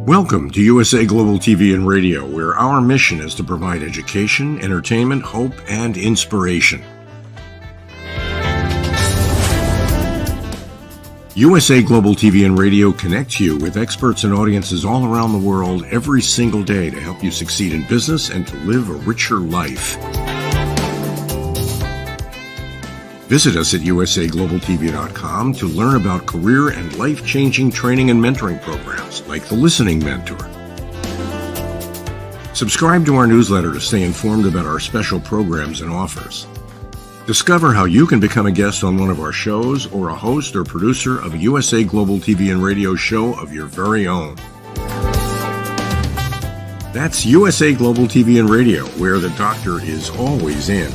Welcome to USA Global TV and Radio, where our mission is to provide education, entertainment, hope, and inspiration. USA Global TV and Radio connects you with experts and audiences all around the world every single day to help you succeed in business and to live a richer life. Visit us at usaglobaltv.com to learn about career and life-changing training and mentoring programs like the Listening Mentor. Subscribe to our newsletter to stay informed about our special programs and offers. Discover how you can become a guest on one of our shows or a host or producer of a USA Global TV and Radio show of your very own. That's USA Global TV and Radio, where the doctor is always in.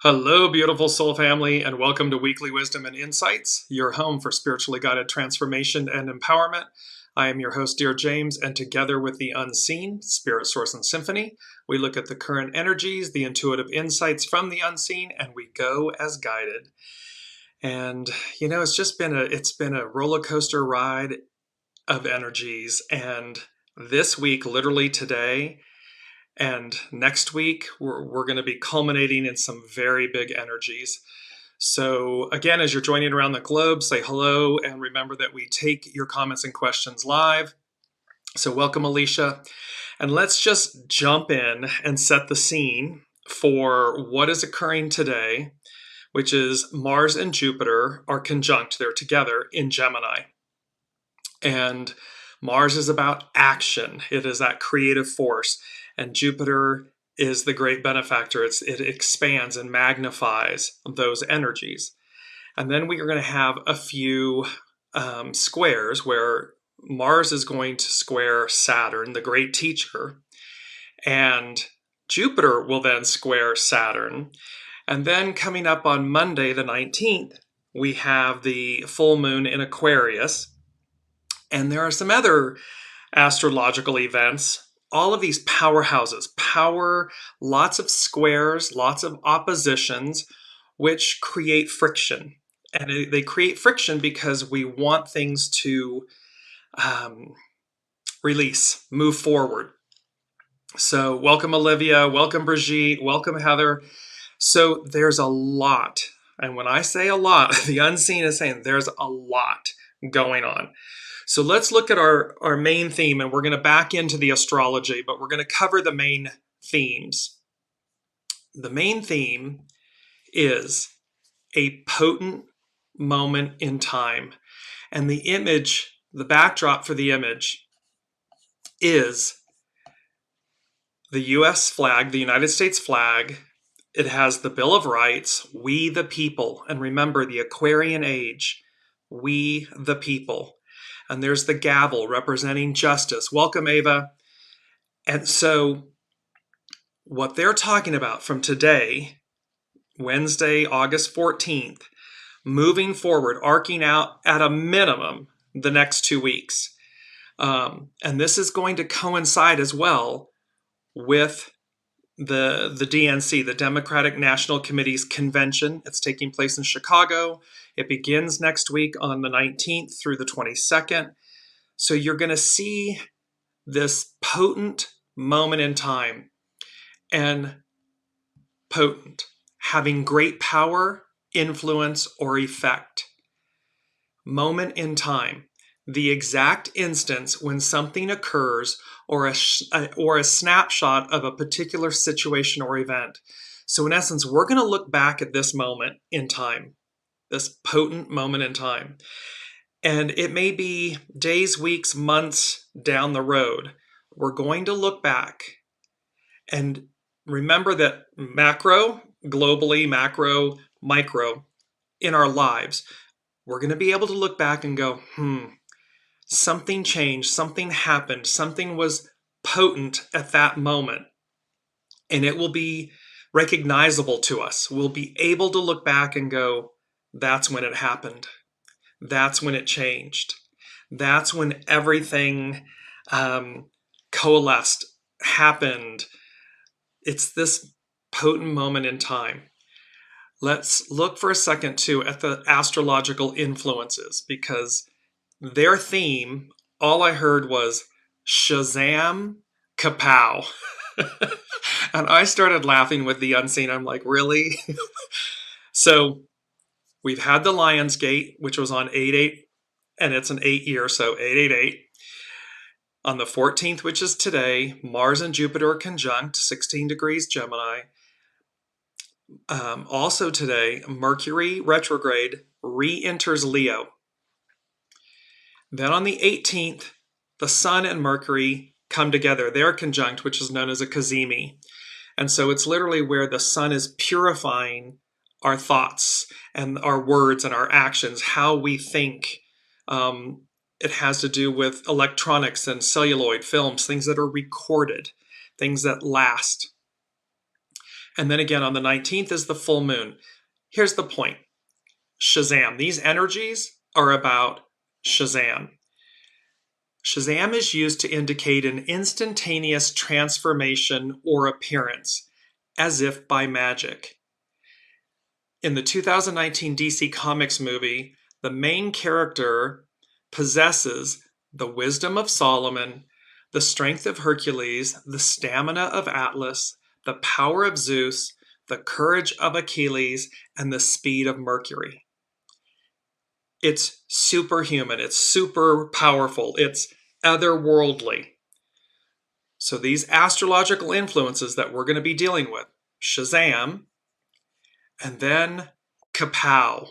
Hello, beautiful soul family, and welcome to Weekly Wisdom and Insights, your home for spiritually guided transformation and empowerment. I am your host, Dearjames, and together with the unseen, Spirit, Source, and Symphony, we look at the current energies, the intuitive insights from the unseen, and we go as guided. And you know, it's been a roller coaster ride of energies, and this week, literally today, and next week, we're going to be culminating in some very big energies. So again, as you're joining around the globe, say hello, and remember that we take your comments and questions live. So welcome, Alicia. And let's just jump in and set the scene for what is occurring today, which is Mars and Jupiter are conjunct. They're together in Gemini. And Mars is about action. It is that creative force. And Jupiter is the great benefactor. It expands and magnifies those energies. And then we are going to have a few squares where Mars is going to square Saturn, the great teacher. And Jupiter will then square Saturn. And then coming up on Monday, the 19th, we have the full moon in Aquarius. And there are some other astrological events. All of these powerhouses, lots of squares, lots of oppositions, which create friction. And they create friction because we want things to release, move forward. So welcome, Olivia. Welcome, Brigitte. Welcome, Heather. So there's a lot. And when I say a lot, the unseen is saying there's a lot going on. So let's look at our main theme, and we're going to back into the astrology, but we're going to cover the main themes. The main theme is a potent moment in time. And the image, the backdrop for the image is the US flag, the United States flag. It has the Bill of Rights, we the people. And remember, the Aquarian age, we the people. And there's the gavel representing justice. Welcome, Ava. And so what they're talking about from today, Wednesday, August 14th, moving forward, arcing out at a minimum the next 2 weeks. And this is going to coincide as well with the DNC, the Democratic National Committee's convention. It's taking place in Chicago. It begins next week on the 19th through the 22nd. So you're going to see this potent moment in time. And potent, having great power, influence, or effect. Moment in time. The exact instance when something occurs or a snapshot of a particular situation or event. So in essence, we're going to look back at this moment in time, this potent moment in time. And it may be days, weeks, months down the road. We're going to look back and remember that macro, globally, macro, micro, in our lives, we're going to be able to look back and go, something changed, something happened, something was potent at that moment. And it will be recognizable to us. We'll be able to look back and go, that's when it happened. That's when it changed. That's when everything coalesced, happened. It's this potent moment in time. Let's look for a second too at the astrological influences, because their theme, all I heard was SHAZAM, KA-POW. And I started laughing with the unseen. I'm like, really? So we've had the Lion's Gate, which was on 8/8, and it's an 8-year, so 888. On the 14th, which is today, Mars and Jupiter are conjunct, 16 degrees Gemini. Also today, Mercury retrograde re-enters Leo. Then on the 18th, the Sun and Mercury come together. They're conjunct, which is known as a CAZIMI. And so it's literally where the Sun is purifying our thoughts and our words and our actions, how we think. It has to do with electronics and celluloid films, things that are recorded, things that last. And then again, on the 19th is the full moon. Here's the point. SHAZAM. These energies are about SHAZAM. SHAZAM is used to indicate an instantaneous transformation or appearance, as if by magic. In the 2019 DC Comics movie, the main character possesses the wisdom of Solomon, the strength of Hercules, the stamina of Atlas, the power of Zeus, the courage of Achilles, and the speed of Mercury. It's superhuman, it's super powerful, it's otherworldly. So these astrological influences that we're going to be dealing with, SHAZAM, and then KA-POW.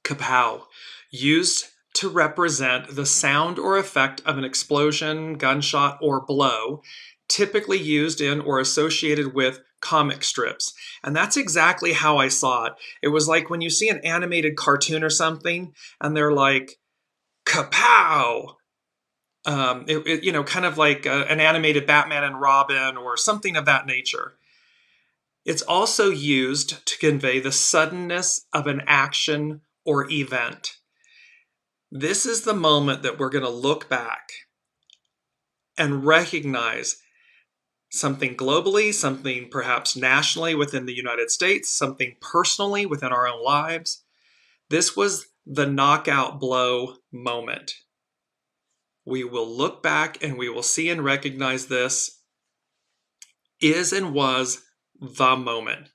KA-POW, used to represent the sound or effect of an explosion, gunshot, or blow, typically used in or associated with comic strips. And that's exactly how I saw it. It was like when you see an animated cartoon or something, and they're like, KA-POW! Kind of like an animated Batman and Robin or something of that nature. It's also used to convey the suddenness of an action or event. This is the moment that we're going to look back and recognize something globally, something perhaps nationally within the United States, something personally within our own lives. This was the knockout blow moment. We will look back and we will see and recognize this is and was the moment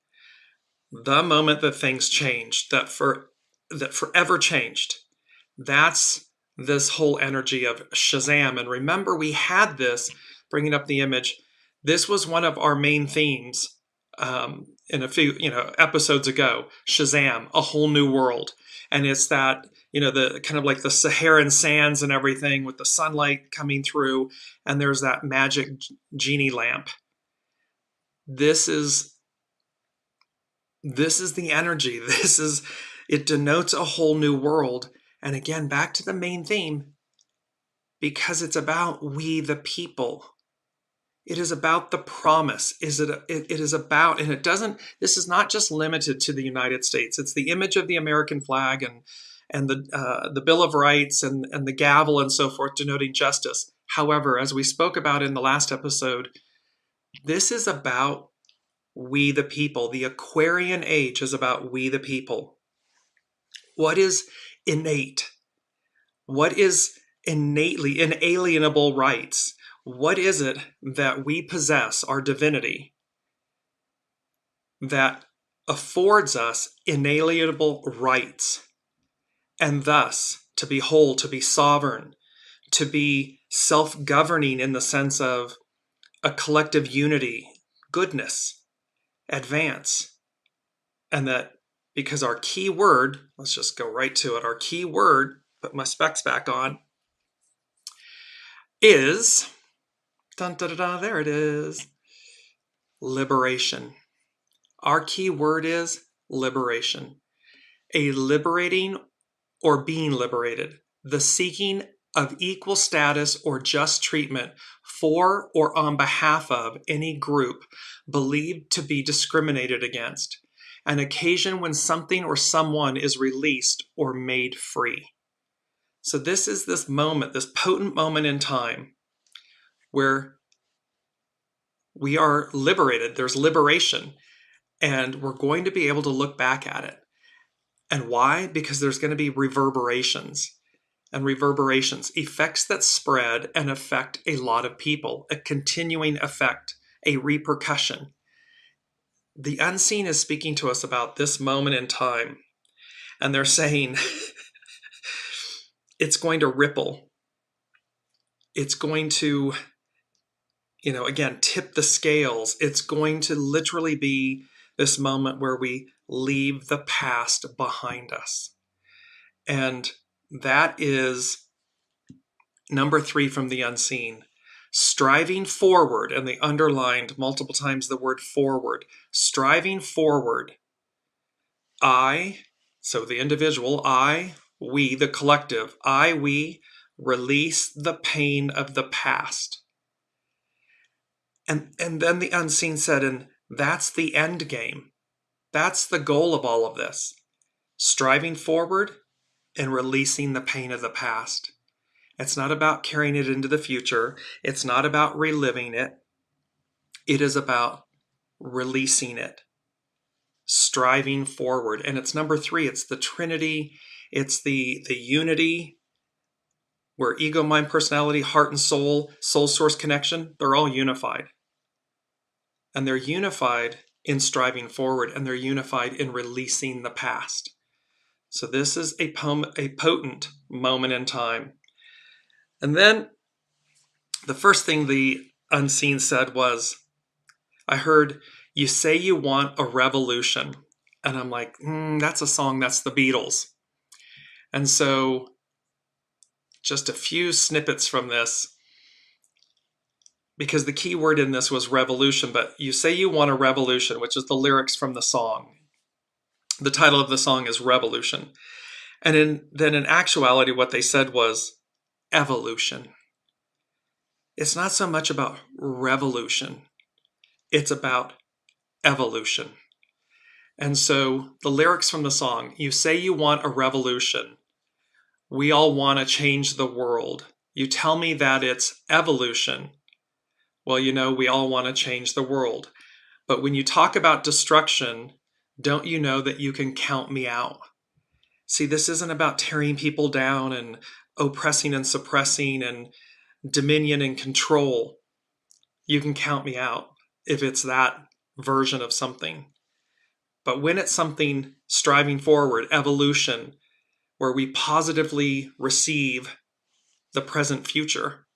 that things changed, that forever changed. That's this whole energy of SHAZAM. And remember, we had this, bringing up the image, this was one of our main themes in a few episodes ago. SHAZAM, a whole new world. And it's that, the kind of like the Saharan sands and everything with the sunlight coming through, and there's that magic genie lamp. This is the energy. It denotes a whole new world. And again, back to the main theme, because it's about we the people. It is about the promise. It is about, and this is not just limited to the United States. It's the image of the American flag and the Bill of Rights and the gavel and so forth, denoting justice. However, as we spoke about in the last episode, this is about we the people. The Aquarian age is about we the people. What is innate? What is innately inalienable rights? What is it that we possess, our divinity, that affords us inalienable rights? And thus, to be whole, to be sovereign, to be self-governing in the sense of a collective unity, goodness, advance, and that because our key word, let's just go right to it. Our key word, put my specs back on, is, dun, da, da, da, there it is, liberation. Our key word is liberation. A liberating or being liberated, the seeking of equal status or just treatment for or on behalf of any group believed to be discriminated against, an occasion when something or someone is released or made free. So this is this moment, this potent moment in time where we are liberated. There's liberation, and we're going to be able to look back at it. And why? Because there's going to be reverberations. And reverberations, effects that spread and affect a lot of people, a continuing effect, a repercussion. The unseen is speaking to us about this moment in time. And they're saying it's going to ripple. It's going to, again, tip the scales. It's going to literally be this moment where we leave the past behind us. And that is number 3 from the unseen. Striving forward, and they underlined multiple times the word forward. Striving forward. I, so the individual, I, we, the collective, we release the pain of the past. And then the unseen said, and that's the end game. That's the goal of all of this. Striving forward and releasing the pain of the past. It's not about carrying it into the future. It's not about reliving it. It is about releasing it, striving forward. And it's number 3. It's the Trinity. It's the unity where ego, mind, personality, heart, and soul source connection, they're all unified. And they're unified in striving forward, and they're unified in releasing the past. So this is a potent moment in time. And then the first thing the unseen said was, I heard, you say you want a revolution. And I'm like, that's a song, that's the Beatles. And so just a few snippets from this, because the key word in this was revolution, but you say you want a revolution, which is the lyrics from the song. The title of the song is Revolution. And then in actuality, what they said was evolution. It's not so much about revolution. It's about evolution. And so the lyrics from the song, you say you want a revolution. We all want to change the world. You tell me that it's evolution. Well, we all want to change the world. But when you talk about destruction, don't you know that you can count me out? See, this isn't about tearing people down and oppressing and suppressing and dominion and control. You can count me out if it's that version of something. But when it's something striving forward, evolution, where we positively receive the present future,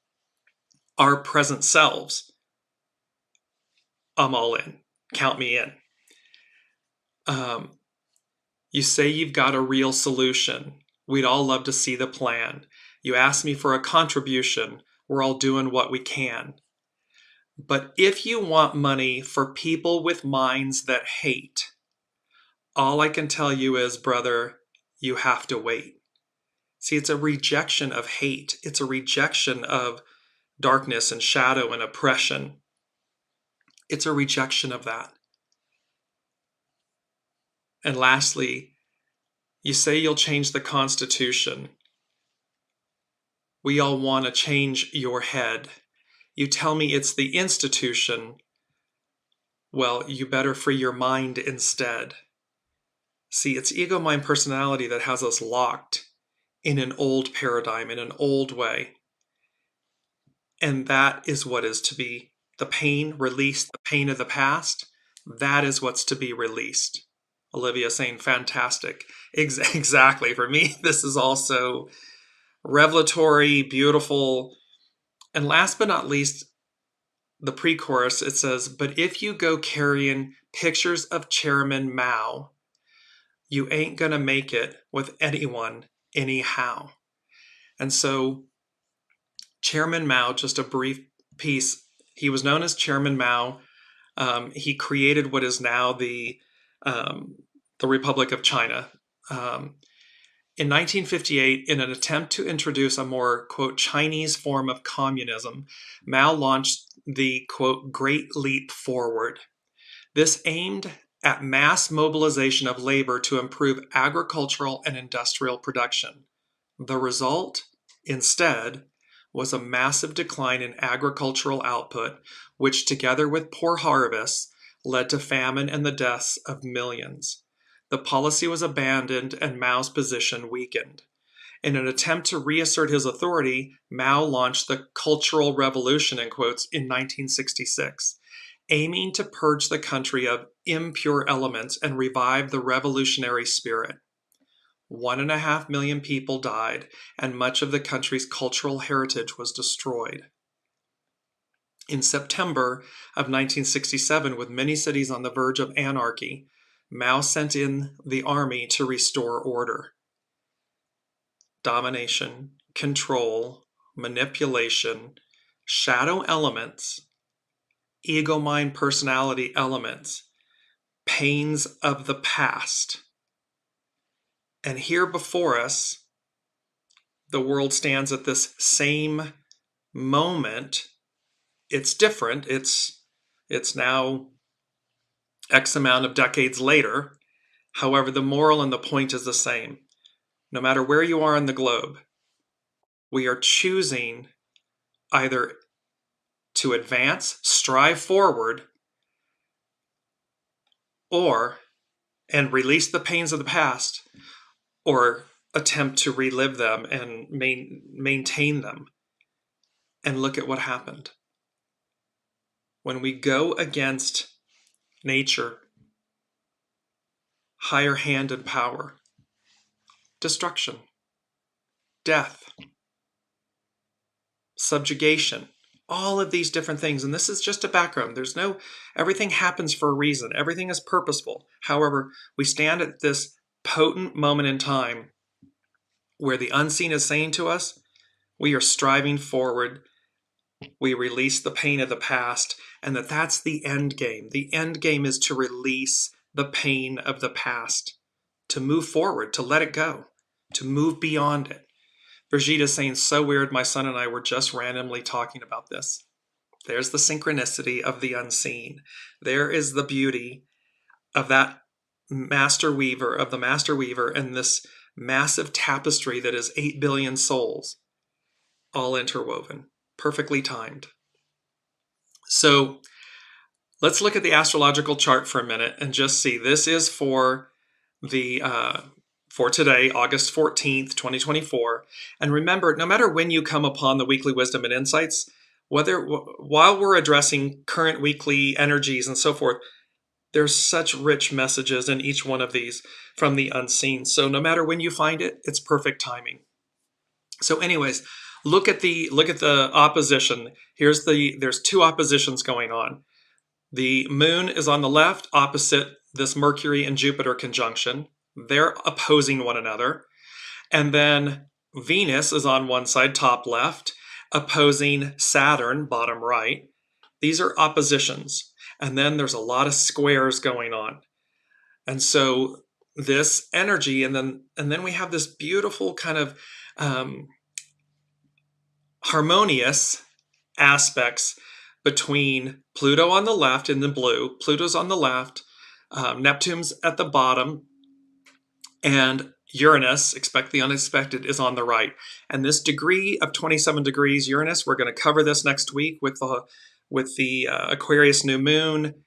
our present selves, I'm all in. Count me in. You say you've got a real solution. We'd all love to see the plan. You ask me for a contribution. We're all doing what we can. But if you want money for people with minds that hate, all I can tell you is, brother, you have to wait. See, it's a rejection of hate. It's a rejection of darkness and shadow and oppression. It's a rejection of that. And lastly, you say you'll change the Constitution. We all want to change your head. You tell me it's the institution. Well, you better free your mind instead. See, it's ego, mind, personality that has us locked in an old paradigm, in an old way. And that is what is to be the pain released, the pain of the past. That is what's to be released. Olivia saying, fantastic. Exactly. For me, this is also revelatory, beautiful. And last but not least, the pre-chorus, it says, but if you go carrying pictures of Chairman Mao, you ain't gonna make it with anyone anyhow. And so Chairman Mao, just a brief piece, he was known as Chairman Mao. He created what is now the Republic of China. In 1958, in an attempt to introduce a more, quote, Chinese form of communism, Mao launched the, quote, Great Leap Forward. This aimed at mass mobilization of labor to improve agricultural and industrial production. The result, instead, was a massive decline in agricultural output, which, together with poor harvests, led to famine and the deaths of millions. The policy was abandoned and Mao's position weakened. In an attempt to reassert his authority, Mao launched the Cultural Revolution, in quotes, in 1966, aiming to purge the country of impure elements and revive the revolutionary spirit. 1.5 million people died, and much of the country's cultural heritage was destroyed. In September of 1967, with many cities on the verge of anarchy, Mao sent in the army to restore order. Domination, control, manipulation, shadow elements, ego mind personality elements, pains of the past. And here before us, the world stands at this same moment. It's different. It's now X amount of decades later. However, the moral and the point is the same. No matter where you are on the globe, we are choosing either to advance, strive forward, and release the pains of the past, or attempt to relive them and maintain them. And look at what happened. When we go against nature, higher hand and power, destruction, death, subjugation, all of these different things. And this is just a background. Everything happens for a reason. Everything is purposeful. However, we stand at this potent moment in time where the unseen is saying to us, we are striving forward. We release the pain of the past, and that's the end game. The end game is to release the pain of the past, to move forward, to let it go, to move beyond it. Brigitte is saying, so weird, my son and I were just randomly talking about this. There's the synchronicity of the unseen. There is the beauty of that master weaver, and this massive tapestry that is 8 billion souls, all interwoven, perfectly timed. So let's look at the astrological chart for a minute and just see. This is for today, August 14th, 2024. And remember, no matter when you come upon the weekly wisdom and insights, while we're addressing current weekly energies and so forth, there's such rich messages in each one of these from the unseen. So no matter when you find it, it's perfect timing. So anyways, look at the opposition. There's two oppositions going on. The moon is on the left, opposite this Mercury and Jupiter conjunction. They're opposing one another. And then Venus is on one side, top left, opposing Saturn, bottom right. These are oppositions. And then there's a lot of squares going on. And so this energy, and then we have this beautiful kind of harmonious aspects between Pluto on the left in the blue, Pluto's on the left, Neptune's at the bottom, and Uranus, expect the unexpected, is on the right. And this degree of 27 degrees Uranus, we're going to cover this next week with the Aquarius new moon.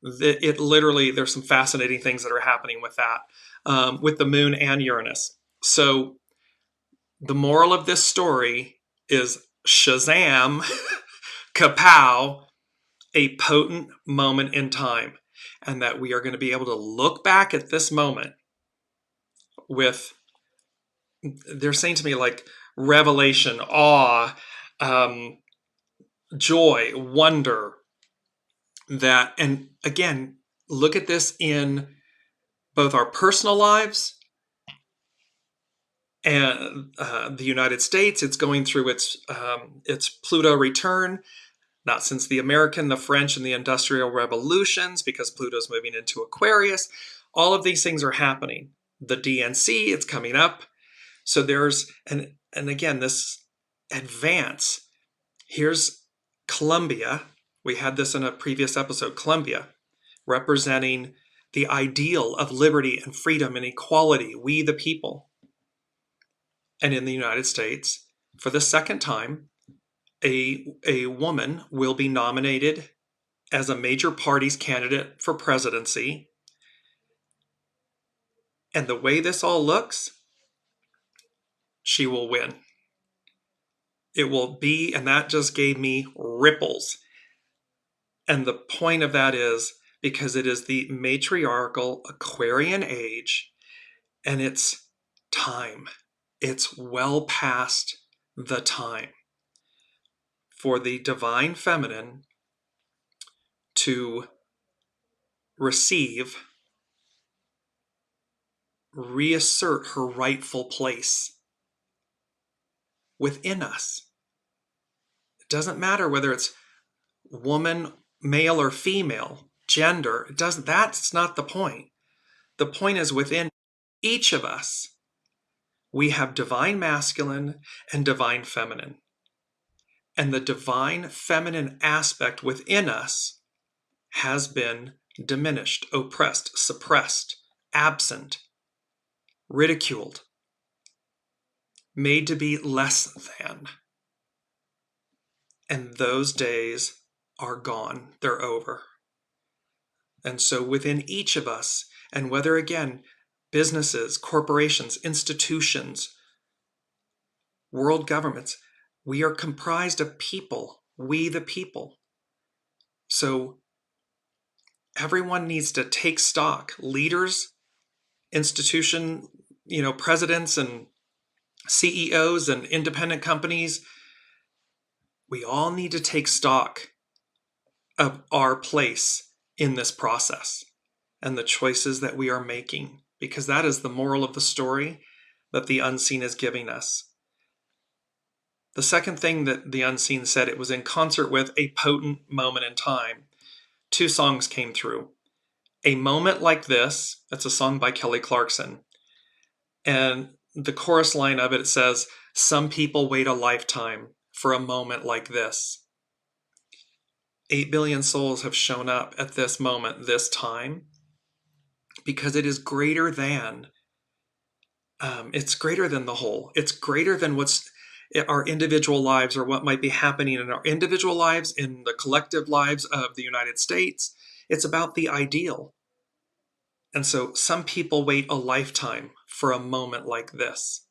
It literally, there's some fascinating things that are happening with that, with the moon and Uranus. So the moral of this story is SHAZAM, KA-POW, a potent moment in time. And that we are going to be able to look back at this moment with, they're saying to me, like revelation, awe, joy, wonder, and again, look at this in both our personal lives and the United States. It's going through its Pluto return, not since the American, the French, and the Industrial Revolutions, because Pluto's moving into Aquarius. All of these things are happening. The DNC, it's coming up. So there's, and again, this advance. Here's Columbia. We had this in a previous episode. Columbia, representing the ideal of liberty and freedom and equality, we the people. And in the United States, for the second time, a woman will be nominated as a major party's candidate for presidency. And the way this all looks, she will win. It will be, and that just gave me ripples. And the point of that is because it is the matriarchal Aquarian age, and it's time. It's well past the time for the divine feminine to receive, reassert her rightful place within us. It doesn't matter whether it's woman, male or female, gender. That's not the point. The point is within each of us, we have divine masculine and divine feminine. And the divine feminine aspect within us has been diminished, oppressed, suppressed, absent, ridiculed, made to be less than. And those days are gone. They're over. And so within each of us, and whether again, businesses, corporations, institutions, world governments, we are comprised of people, we the people. So everyone needs to take stock. Leaders, institution, presidents and CEOs and independent companies, we all need to take stock of our place in this process and the choices that we are making, because that is the moral of the story that the unseen is giving us. The second thing that the unseen said, it was in concert with a potent moment in time. 2 songs came through. A Moment Like This, that's a song by Kelly Clarkson. And the chorus line of it says, some people wait a lifetime for a moment like this. 8 billion souls have shown up at this moment, this time, because it is greater than, it's greater than the whole. It's greater than what's our individual lives or what might be happening in our individual lives, in the collective lives of the United States. It's about the ideal. And so some people wait a lifetime for a moment like this,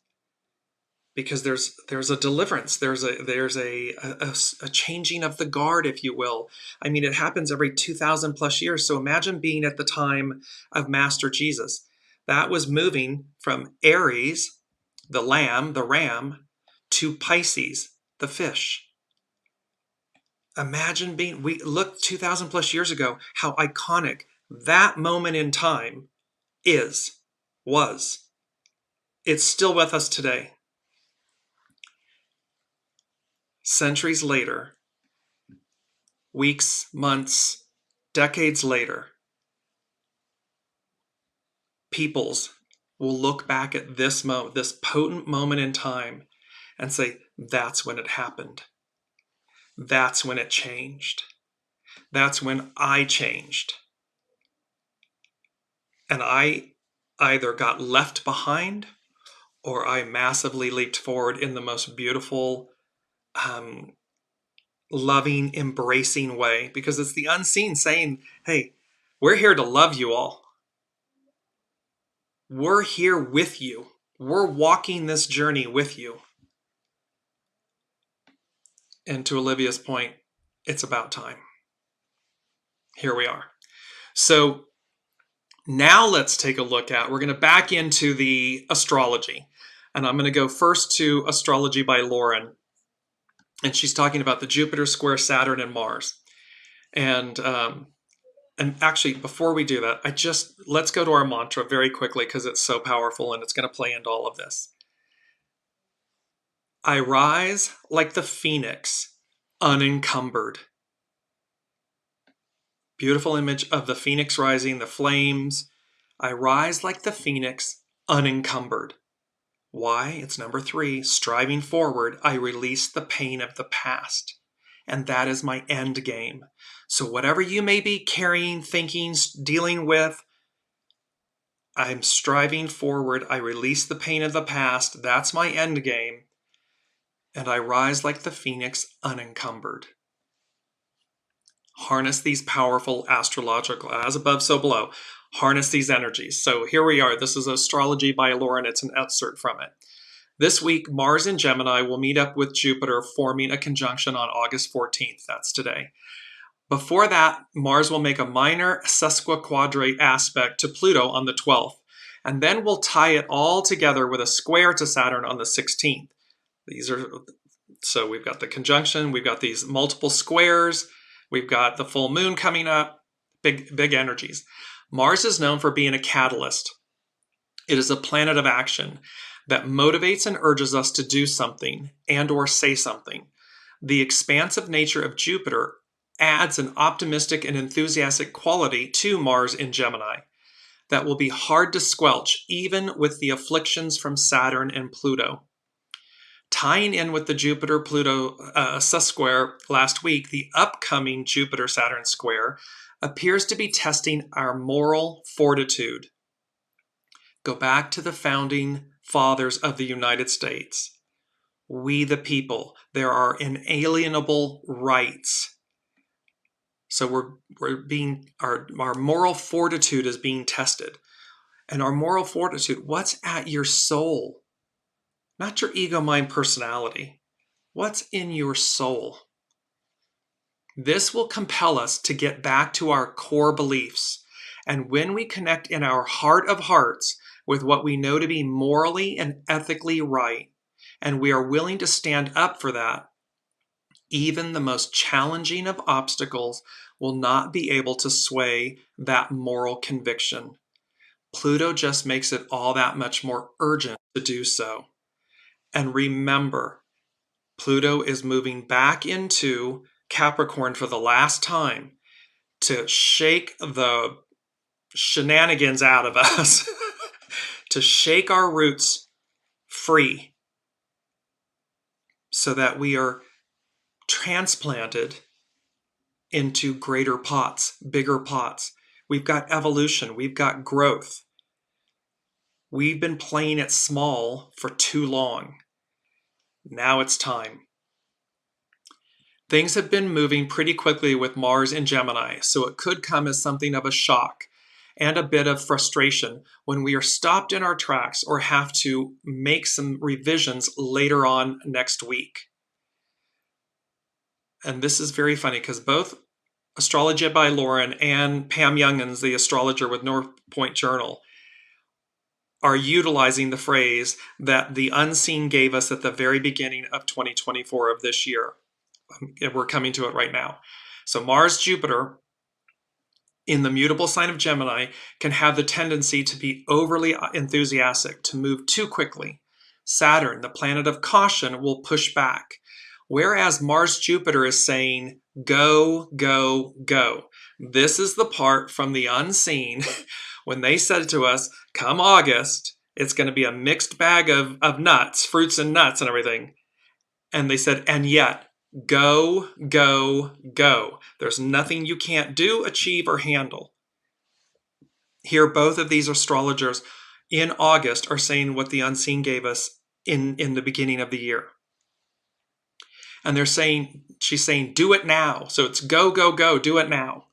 because there's a deliverance, there's a changing of the guard, if you will. I mean, it happens every 2,000 plus years. So imagine being at the time of Master Jesus. That was moving from Aries, the lamb, the ram, to Pisces, the fish. Imagine we look 2,000 plus years ago, how iconic that moment in time was. It's still with us today. Centuries later, weeks, months, decades later, peoples will look back at this moment, this potent moment in time, and say, that's when it happened. That's when it changed. That's when I changed. And I either got left behind or I massively leaped forward in the most beautiful, loving, embracing way, because it's the unseen saying, hey, we're here to love you all. We're here with you. We're walking this journey with you. And to Olivia's point, it's about time. Here we are. So now let's take a look at, we're going to back into the astrology. And I'm going to go first to Astrology by Lauren. And she's talking about the Jupiter square Saturn and Mars. And And actually, before we do that, let's go to our mantra very quickly because it's so powerful and it's going to play into all of this. I rise like the phoenix, unencumbered. Beautiful image of the phoenix rising, the flames. I rise like the phoenix, unencumbered. Why? It's number 3, striving forward. I release the pain of the past. And that is my end game. So whatever you may be carrying, thinking, dealing with, I'm striving forward. I release the pain of the past. That's my end game. And I rise like the phoenix, unencumbered. Harness these powerful astrological, as above, so below. Harness these energies. So here we are. This is Astrology by Lauren. It's an excerpt from it. This week, Mars in Gemini will meet up with Jupiter, forming a conjunction on August 14th. That's today. Before that, Mars will make a minor sesquiquadrate aspect to Pluto on the 12th. And then we'll tie it all together with a square to Saturn on the 16th. So we've got the conjunction, we've got these multiple squares, we've got the full moon coming up, big energies. Mars is known for being a catalyst. It is a planet of action that motivates and urges us to do something and or say something. The expansive nature of Jupiter adds an optimistic and enthusiastic quality to Mars in Gemini that will be hard to squelch, even with the afflictions from Saturn and Pluto. Tying in with the Jupiter-Pluto sesquare last week, the upcoming Jupiter-Saturn square appears to be testing our moral fortitude. Go back to the founding fathers of the United States. We the people, there are inalienable rights. So our moral fortitude is being tested. And our moral fortitude, what's at your soul? Not your ego, mind, personality. What's in your soul? This will compel us to get back to our core beliefs. And when we connect in our heart of hearts with what we know to be morally and ethically right, and we are willing to stand up for that, even the most challenging of obstacles will not be able to sway that moral conviction. Pluto just makes it all that much more urgent to do so. And remember, Pluto is moving back into Capricorn for the last time to shake the shenanigans out of us, to shake our roots free so that we are transplanted into greater pots, bigger pots. We've got evolution, we've got growth. We've been playing it small for too long. Now it's time. Things have been moving pretty quickly with Mars in Gemini, so it could come as something of a shock and a bit of frustration when we are stopped in our tracks or have to make some revisions later on next week. And this is very funny because both Astrology by Lauren and Pam Youngins, the astrologer with North Point Journal, are utilizing the phrase that the unseen gave us at the very beginning of 2024 of this year. And we're coming to it right now. So Mars, Jupiter, in the mutable sign of Gemini, can have the tendency to be overly enthusiastic, to move too quickly. Saturn, the planet of caution, will push back. Whereas Mars, Jupiter is saying, go, go, go. This is the part from the unseen when they said to us, come August, it's going to be a mixed bag of nuts, fruits and nuts and everything. And they said, and yet, go, go, go. There's nothing you can't do, achieve, or handle. Here, both of these astrologers in August are saying what the unseen gave us in the beginning of the year. And she's saying, do it now. So it's go, go, go, do it now.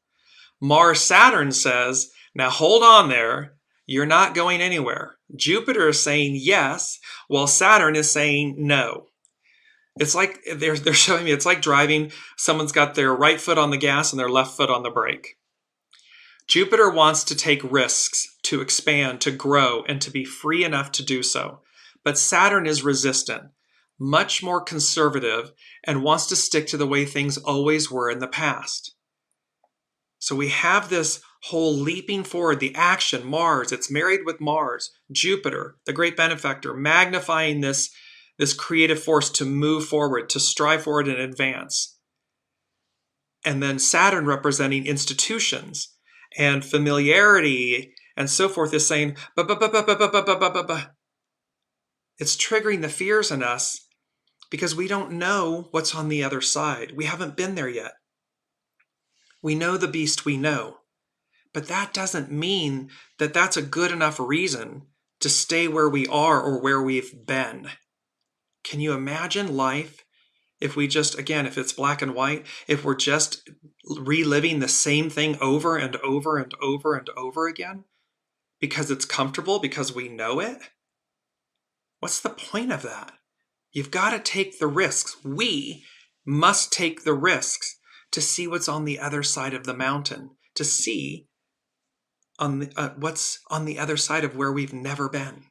Mars, Saturn says, now hold on there. You're not going anywhere. Jupiter is saying yes, while Saturn is saying no. It's like they're showing me, it's like driving. Someone's got their right foot on the gas and their left foot on the brake. Jupiter wants to take risks, to expand, to grow, and to be free enough to do so. But Saturn is resistant, much more conservative, and wants to stick to the way things always were in the past. So we have this whole leaping forward, the action, Mars, it's married with Mars, Jupiter, the great benefactor, magnifying this creative force to move forward, to strive forward and advance. And then Saturn representing institutions and familiarity and so forth is saying, it's triggering the fears in us because we don't know what's on the other side. We haven't been there yet. We know the beast we know, but that doesn't mean that that's a good enough reason to stay where we are or where we've been. Can you imagine life if we just, again, if it's black and white, if we're just reliving the same thing over and over and over and over again because it's comfortable, because we know it? What's the point of that? You've got to take the risks. We must take the risks to see what's on the other side of the mountain, to see what's on the other side of where we've never been.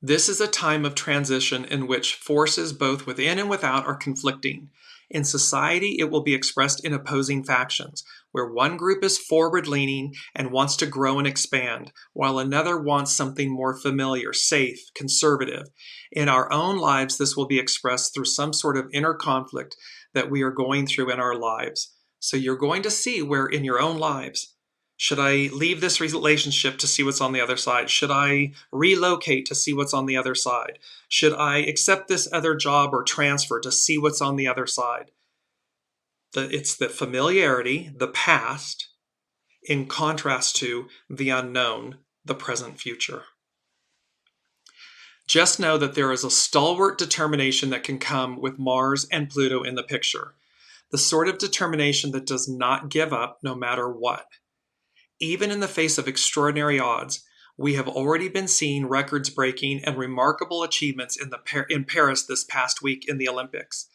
This is a time of transition in which forces both within and without are conflicting. In society, it will be expressed in opposing factions, where one group is forward-leaning and wants to grow and expand, while another wants something more familiar, safe, conservative. In our own lives, this will be expressed through some sort of inner conflict that we are going through in our lives. So you're going to see where in your own lives, should I leave this relationship to see what's on the other side? Should I relocate to see what's on the other side? Should I accept this other job or transfer to see what's on the other side? It's the familiarity, the past, in contrast to the unknown, the present future. Just know that there is a stalwart determination that can come with Mars and Pluto in the picture. The sort of determination that does not give up no matter what. Even in the face of extraordinary odds, we have already been seeing records breaking and remarkable achievements in Paris this past week in the Olympics.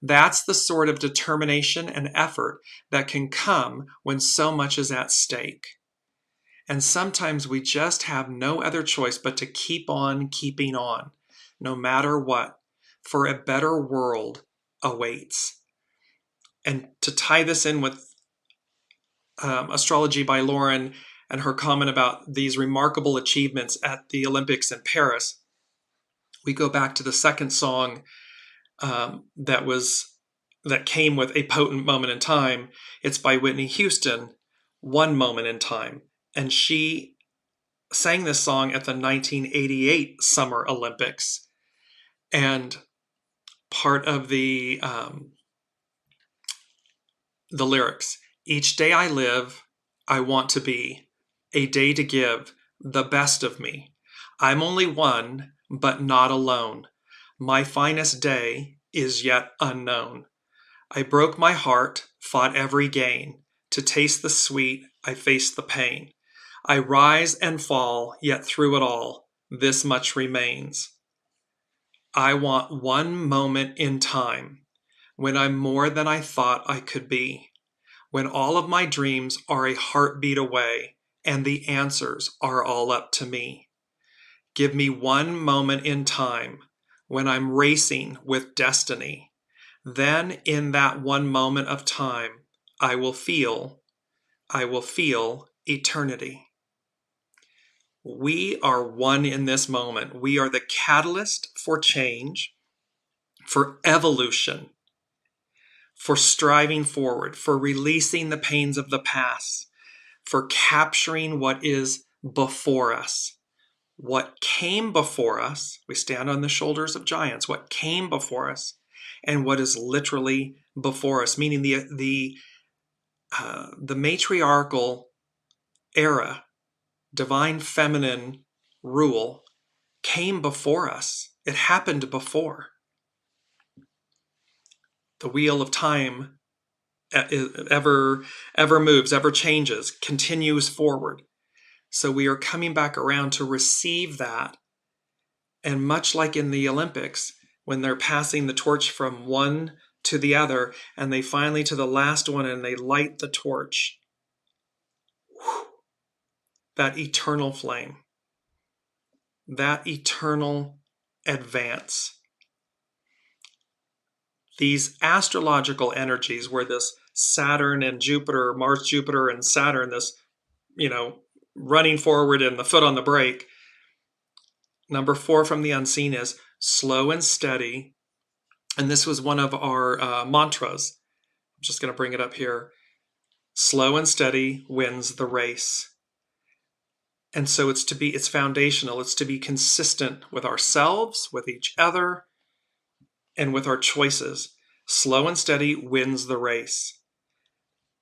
That's the sort of determination and effort that can come when so much is at stake. And sometimes we just have no other choice but to keep on keeping on, no matter what, for a better world awaits. And to tie this in with Astrology by Lauren and her comment about these remarkable achievements at the Olympics in Paris, we go back to the second song that came with A Potent Moment in Time. It's by Whitney Houston, One Moment in Time. And she sang this song at the 1988 Summer Olympics. And part of the lyrics, each day I live, I want to be a day to give the best of me. I'm only one, but not alone. My finest day is yet unknown. I broke my heart, fought every gain. To taste the sweet, I faced the pain. I rise and fall, yet through it all, this much remains. I want one moment in time, when I'm more than I thought I could be. When all of my dreams are a heartbeat away, and the answers are all up to me. Give me one moment in time, when I'm racing with destiny. Then in that one moment of time, I will feel eternity. We are one in this moment. We are the catalyst for change, for evolution, for striving forward, for releasing the pains of the past, for capturing what is before us. What came before us, we stand on the shoulders of giants, what came before us, and what is literally before us, meaning the matriarchal era, divine feminine rule came before us. It happened before. The wheel of time ever moves, ever changes, continues forward. So we are coming back around to receive that. And much like in the Olympics, when they're passing the torch from one to the other, and they finally to the last one, and they light the torch. Whew. That eternal flame. That eternal advance. These astrological energies where this Saturn and Jupiter, Mars, Jupiter, and Saturn, this, running forward and the foot on the brake. Number 4 from the unseen is slow and steady. And this was one of our mantras. I'm just going to bring it up here. Slow and steady wins the race. And so it's foundational. It's to be consistent with ourselves, with each other, and with our choices. Slow and steady wins the race.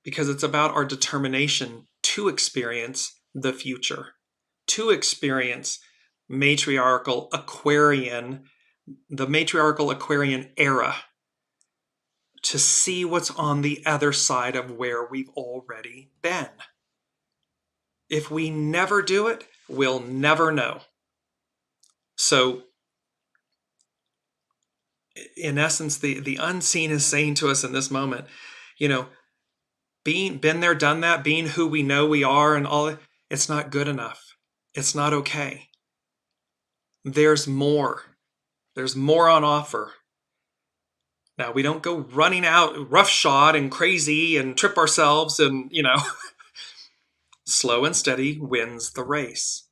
Because it's about our determination to experience the future, to experience the matriarchal Aquarian era, to see what's on the other side of where we've already been. If we never do it, we'll never know. So, in essence, the unseen is saying to us in this moment, been there, done that, being who we know we are and all, it's not good enough. It's not okay. There's more. There's more on offer. Now, we don't go running out roughshod and crazy and trip ourselves and, slow and steady wins the race.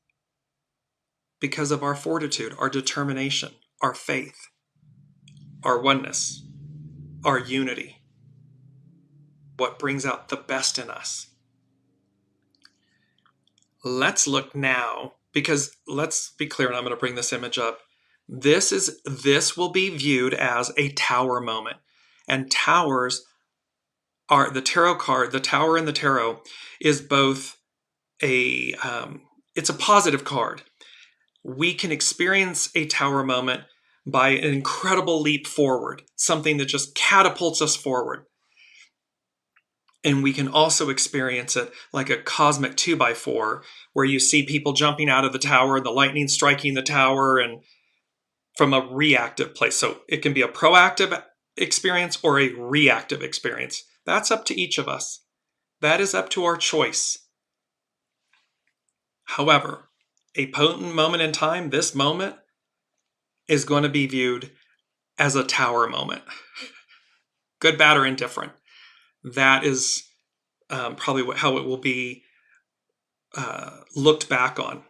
Because of our fortitude, our determination, our faith, our oneness, our unity. What brings out the best in us. Let's look now, because let's be clear, and I'm going to bring this image up. This will be viewed as a tower moment. And towers are the tarot card, the tower in the tarot is both it's a positive card. We can experience a tower moment by an incredible leap forward, something that just catapults us forward. And we can also experience it like a cosmic 2x4, where you see people jumping out of the tower, the lightning striking the tower, and from a reactive place. So it can be a proactive experience or a reactive experience. That's up to each of us. That is up to our choice. However, a potent moment in time, this moment, is going to be viewed as a tower moment. Good, bad, or indifferent. That is probably how it will be looked back on,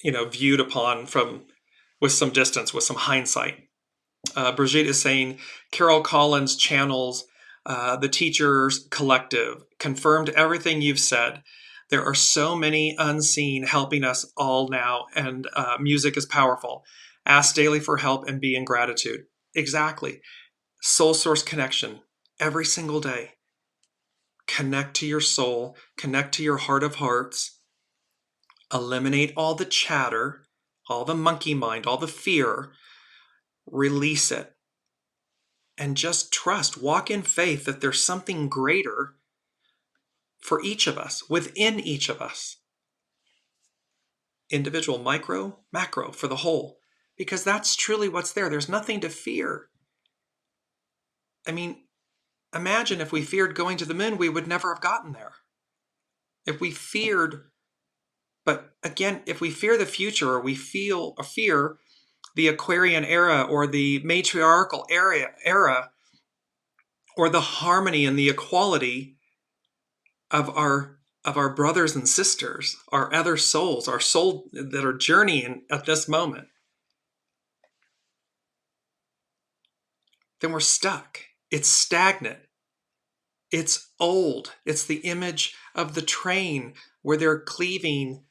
viewed upon with some distance, with some hindsight. Brigitte is saying, Carol Collins channels the Teachers Collective, confirmed everything you've said. There are so many unseen helping us all now, and music is powerful. Ask daily for help and be in gratitude. Exactly. Soul source connection every single day. Connect to your soul, connect to your heart of hearts, eliminate all the chatter, all the monkey mind, all the fear, release it, and just trust, walk in faith that there's something greater for each of us, within each of us. Individual, micro, macro, for the whole, because that's truly what's there. There's nothing to fear. I mean, imagine if we feared going to the moon, we would never have gotten there. If we feared, but again, if we fear the future, or we fear the Aquarian era or the matriarchal era, or the harmony and the equality of our brothers and sisters, our other souls, our soul that are journeying at this moment, then we're stuck. It's stagnant. It's old. It's the image of the train where they're cleaving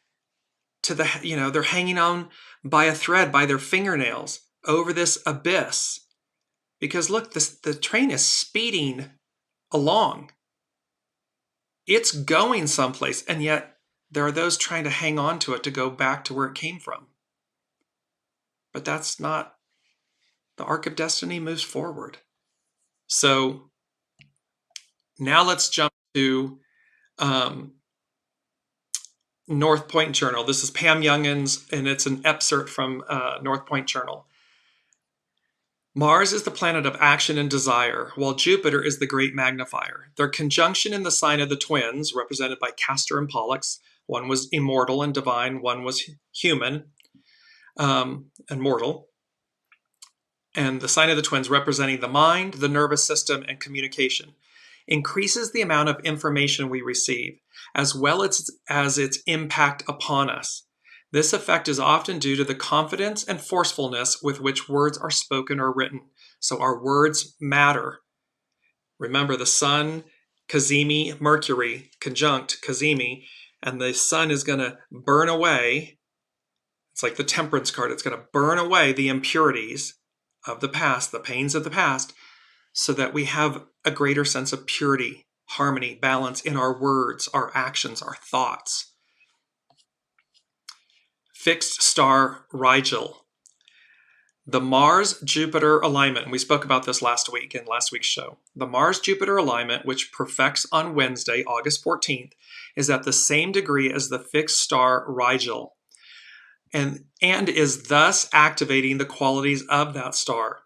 to they're hanging on by a thread, by their fingernails over this abyss. Because look, the train is speeding along. It's going someplace, and yet there are those trying to hang on to it to go back to where it came from. But that's not, the arc of destiny moves forward. So now let's jump to North Point Journal. This is Pam Youngin's, and it's an excerpt from North Point Journal. Mars is the planet of action and desire, while Jupiter is the great magnifier. Their conjunction in the sign of the twins, represented by Castor and Pollux, one was immortal and divine, one was human and mortal. And the sign of the twins representing the mind, the nervous system, and communication. increases the amount of information we receive, as well as its impact upon us. This effect is often due to the confidence and forcefulness with which words are spoken or written. So our words matter. Remember, the sun, CAZIMI, Mercury, conjunct CAZIMI, and the sun is going to burn away. It's like the temperance card. It's going to burn away the impurities of the past, the pains of the past, so that we have a greater sense of purity, harmony, balance in our words, our actions, our thoughts. Fixed star RIGEL. The Mars-Jupiter alignment, and we spoke about this last week in last week's show. The Mars-Jupiter alignment, which perfects on Wednesday, August 14th, is at the same degree as the fixed star RIGEL, and is thus activating the qualities of that star.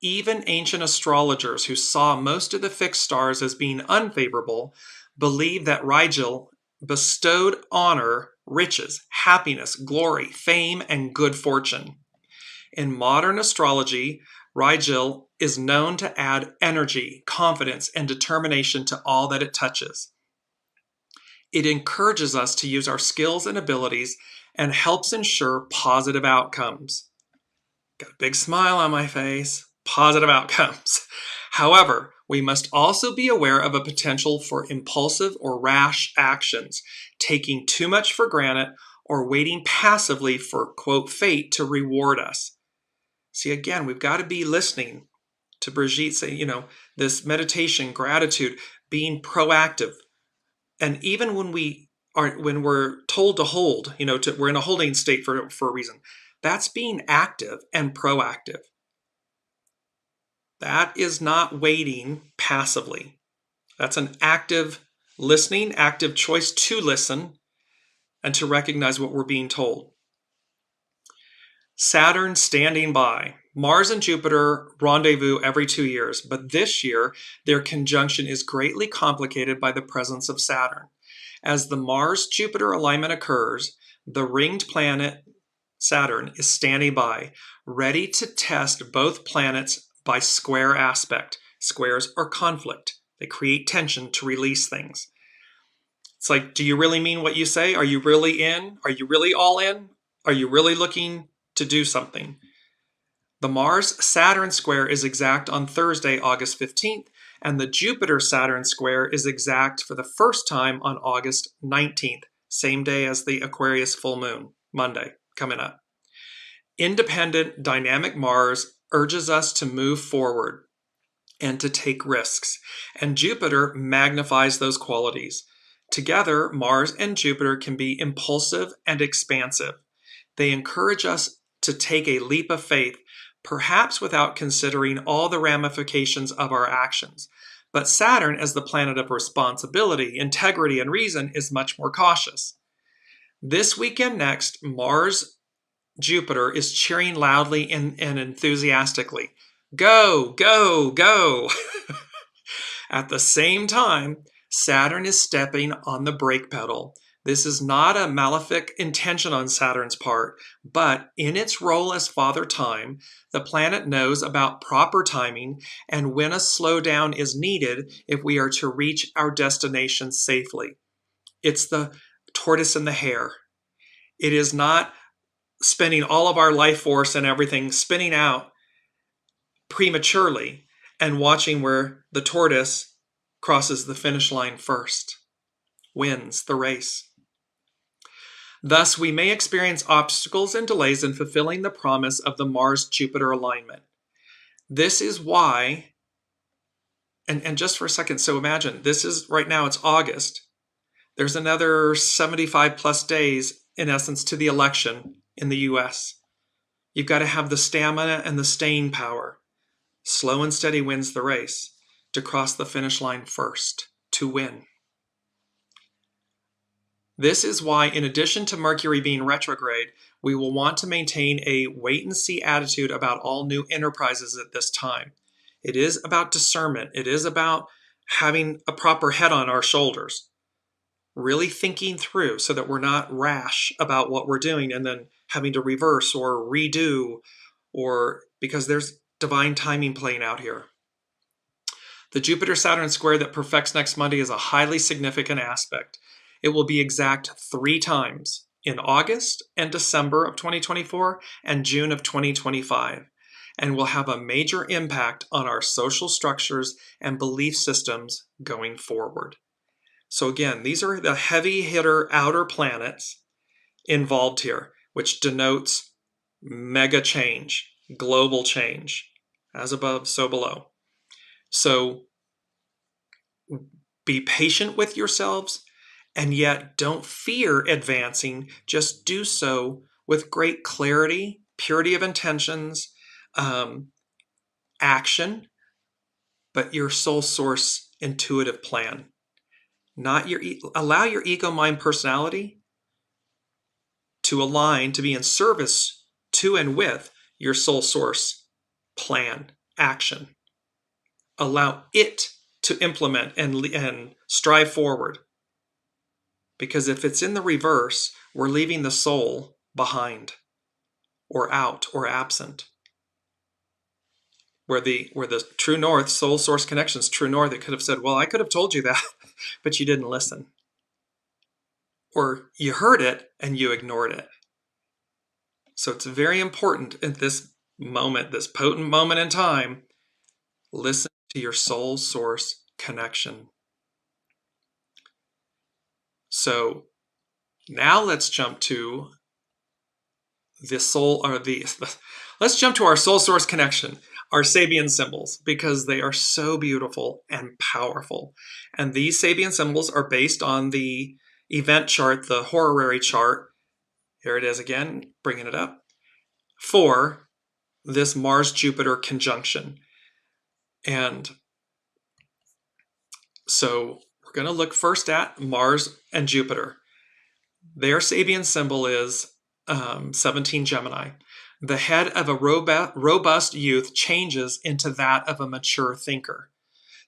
Even ancient astrologers who saw most of the fixed stars as being unfavorable believe that RIGEL bestowed honor, riches, happiness, glory, fame, and good fortune. In modern astrology, RIGEL is known to add energy, confidence, and determination to all that it touches. It encourages us to use our skills and abilities and helps ensure positive outcomes. Got a big smile on my face. Positive outcomes. However, we must also be aware of a potential for impulsive or rash actions, taking too much for granted or waiting passively for, quote, fate to reward us. See, again, we've got to be listening to Brigitte say, this meditation, gratitude, being proactive. And even when we're told to hold, we're in a holding state for a reason. That's being active and proactive. That is not waiting passively. That's an active listening, active choice to listen and to recognize what we're being told. Saturn standing by. Mars and Jupiter rendezvous every 2 years, but this year their conjunction is greatly complicated by the presence of Saturn. As the Mars-Jupiter alignment occurs, the ringed planet Saturn is standing by, ready to test both planets by square aspect. Squares are conflict. They create tension to release things. It's like, do you really mean what you say? Are you really in? Are you really all in? Are you really looking to do something? The Mars-Saturn square is exact on Thursday, August 15th, and the Jupiter-Saturn square is exact for the first time on August 19th, same day as the Aquarius full moon, Monday, coming up. Independent, dynamic Mars urges us to move forward and to take risks, and Jupiter magnifies those qualities. Together, Mars and Jupiter can be impulsive and expansive. They encourage us to take a leap of faith, perhaps without considering all the ramifications of our actions. But Saturn, as the planet of responsibility, integrity, and reason, is much more cautious. This weekend next, Mars-Jupiter is cheering loudly and enthusiastically. Go, go, go! At the same time, Saturn is stepping on the brake pedal. This is not a malefic intention on Saturn's part, but in its role as Father Time, the planet knows about proper timing and when a slowdown is needed if we are to reach our destination safely. It's the tortoise and the hare. It is not spending all of our life force and everything spinning out prematurely and watching where the tortoise crosses the finish line first, wins the race. Thus, we may experience obstacles and delays in fulfilling the promise of the Mars-Jupiter alignment. This is why, and just for a second, so imagine, right now it's August. There's another 75 plus days, in essence, to the election in the US. You've got to have the stamina and the staying power. Slow and steady wins the race. To cross the finish line first, to win. This is why, in addition to Mercury being retrograde, we will want to maintain a wait-and-see attitude about all new enterprises at this time. It is about discernment. It is about having a proper head on our shoulders. Really thinking through so that we're not rash about what we're doing and then having to reverse or redo, or because there's divine timing playing out here. The Jupiter-Saturn square that perfects next Monday is a highly significant aspect. It will be exact 3 times in August and December of 2024 and June of 2025, and will have a major impact on our social structures and belief systems going forward. So again, these are the heavy hitter outer planets involved here, which denotes mega change, global change, as above, so below. So be patient with yourselves, and yet don't fear advancing. Just do so with great clarity, purity of intentions, action, but your soul source intuitive plan. Not your allow your ego, mind, personality to align, to be in service to and with your soul source plan, action. Allow it to implement and strive forward. Because if it's in the reverse, we're leaving the soul behind or out or absent. Where the true north, soul source connections, true north, it could have said, well, I could have told you that, but you didn't listen. Or you heard it and you ignored it. So it's very important at this moment, this potent moment in time, listen to your soul source connection. So now let's jump to let's jump to our soul source connection, our Sabian symbols, because they are so beautiful and powerful. And these Sabian symbols are based on the event chart, the horary chart. Here it is again, bringing it up, for this Mars-Jupiter conjunction. And so we're going to look first at Mars and Jupiter. Their Sabian symbol is 17 Gemini. The head of a robust youth changes into that of a mature thinker.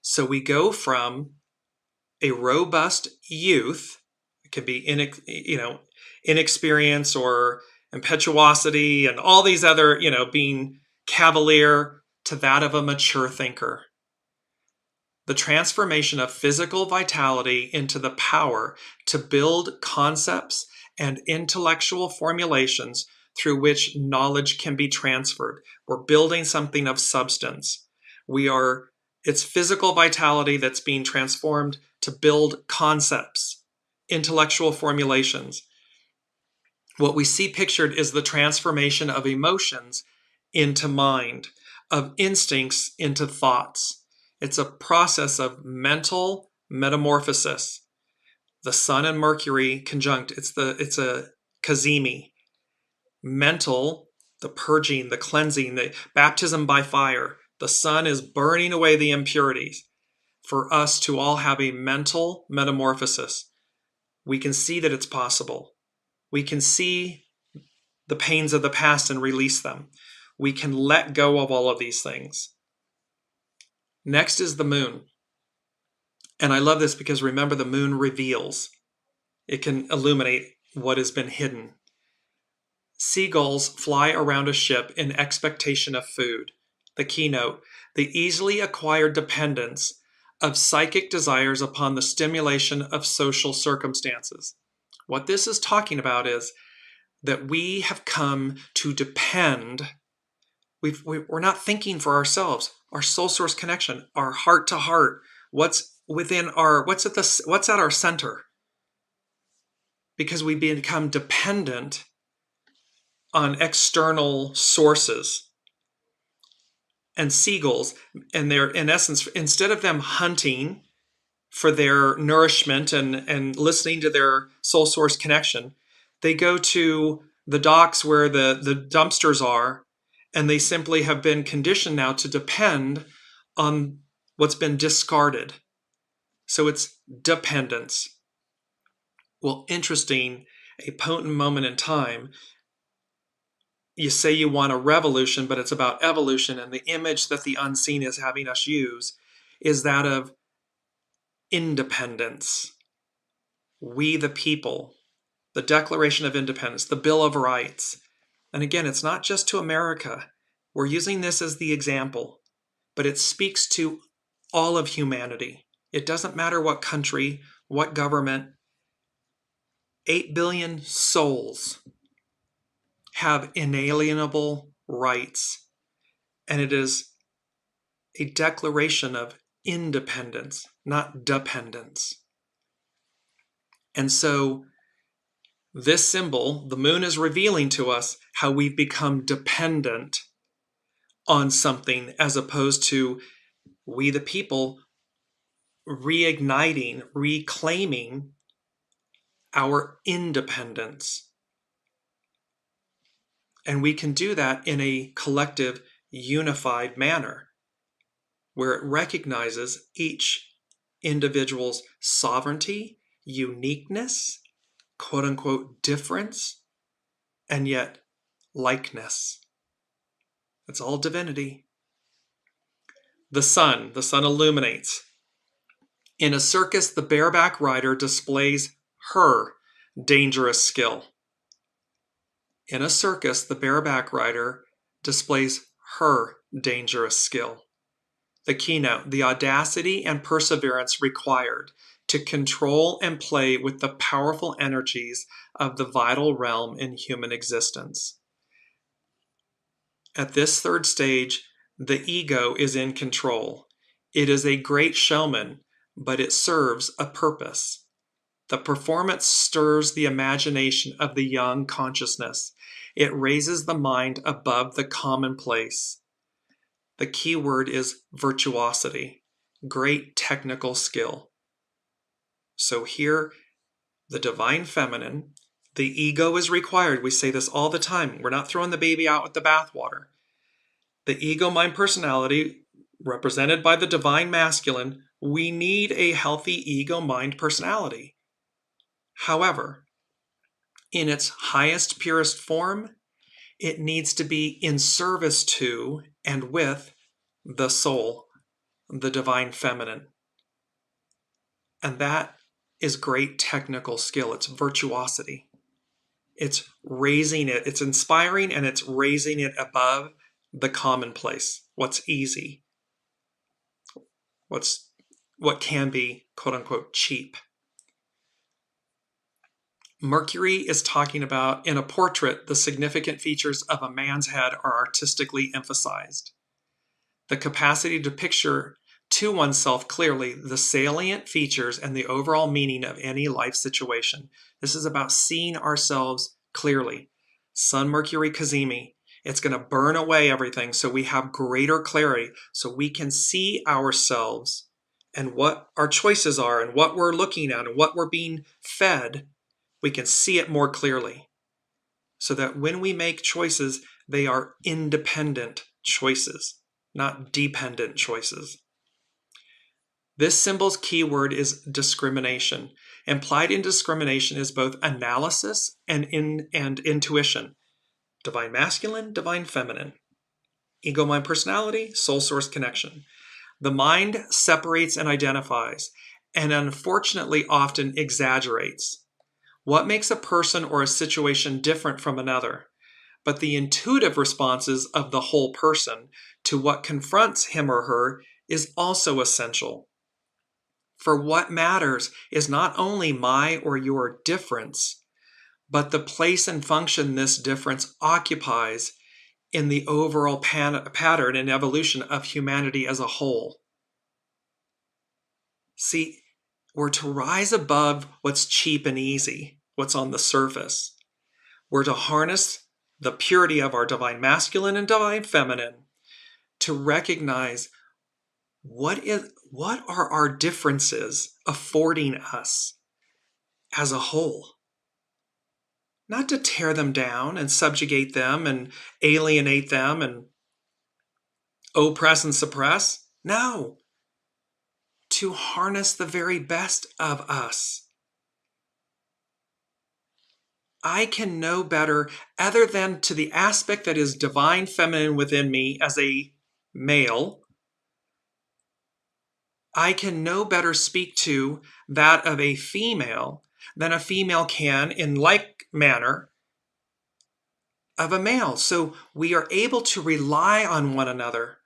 So we go from a robust youth, it can be inexperience or impetuosity and all these other, being cavalier, to that of a mature thinker. The transformation of physical vitality into the power to build concepts and intellectual formulations through which knowledge can be transferred. We're building something of substance. It's physical vitality that's being transformed to build concepts, intellectual formulations. What we see pictured is the transformation of emotions into mind, of instincts into thoughts. It's a process of mental metamorphosis. The Sun and Mercury conjunct, it's a CAZIMI. Mental, the purging, the cleansing, the baptism by fire. The Sun is burning away the impurities for us to all have a mental metamorphosis. We can see that it's possible. We can see the pains of the past and release them. We can let go of all of these things. Next is the moon. And I love this because remember, the moon reveals. It can illuminate what has been hidden. Seagulls fly around a ship in expectation of food. The keynote, the easily acquired dependence of psychic desires upon the stimulation of social circumstances. What this is talking about is that we have come to depend. We're not thinking for ourselves. Our soul source connection, our heart to heart, what's at our center. Because we become dependent on external sources. And seagulls, and they're, in essence, instead of them hunting for their nourishment and listening to their soul source connection, they go to the docks where the dumpsters are, and they simply have been conditioned now to depend on what's been discarded. So it's dependence. Well, interesting, a potent moment in time. You say you want a revolution, but it's about evolution, and the image that the unseen is having us use is that of independence. We the people, the Declaration of Independence, the Bill of Rights. And again, it's not just to America. We're using this as the example, but it speaks to all of humanity. It doesn't matter what country, what government. 8 billion souls have inalienable rights, and it is a declaration of independence, not dependence. And so this symbol, the moon, is revealing to us how we've become dependent on something as opposed to we the people reigniting, reclaiming our independence. And we can do that in a collective, unified manner where it recognizes each individual's sovereignty, uniqueness, quote unquote difference, and yet likeness. It's all divinity. The sun illuminates. In a circus, the bareback rider displays her dangerous skill. In a circus, the bareback rider displays her dangerous skill. The keynote, the audacity and perseverance required to control and play with the powerful energies of the vital realm in human existence. At this third stage, the ego is in control. It is a great showman, but it serves a purpose. The performance stirs the imagination of the young consciousness. It raises the mind above the commonplace. The key word is virtuosity, great technical skill. So here, the divine feminine, the ego is required. We say this all the time. We're not throwing the baby out with the bathwater. The ego, mind, personality, represented by the divine masculine, we need a healthy ego, mind, personality. However, in its highest, purest form, it needs to be in service to and with the soul, the divine feminine. And that is great technical skill. It's virtuosity. It's raising it. It's inspiring, and it's raising it above the commonplace. What's easy. What can be, quote unquote, cheap. Mercury is talking about, in a portrait, the significant features of a man's head are artistically emphasized. The capacity to picture to oneself clearly the salient features and the overall meaning of any life situation. This is about seeing ourselves clearly. Sun, Mercury, CAZIMI. It's going to burn away everything so we have greater clarity, so we can see ourselves and what our choices are and what we're looking at and what we're being fed. We can see it more clearly so that when we make choices, they are independent choices, not dependent choices. This symbol's keyword is discrimination. Implied in discrimination is both analysis and intuition. Divine masculine, divine feminine. Ego, mind, personality, soul source connection. The mind separates and identifies, and unfortunately often exaggerates. What makes a person or a situation different from another? But the intuitive responses of the whole person to what confronts him or her is also essential. For what matters is not only my or your difference, but the place and function this difference occupies in the overall pattern and evolution of humanity as a whole. See, we're to rise above what's cheap and easy, what's on the surface. We're to harness the purity of our divine masculine and divine feminine to recognize what are our differences affording us as a whole. Not to tear them down and subjugate them and alienate them and oppress and suppress. No. To harness the very best of us. I can know better other than to the aspect that is divine feminine within me as a male. I can no better speak to that of a female than a female can in like manner of a male. So we are able to rely on one another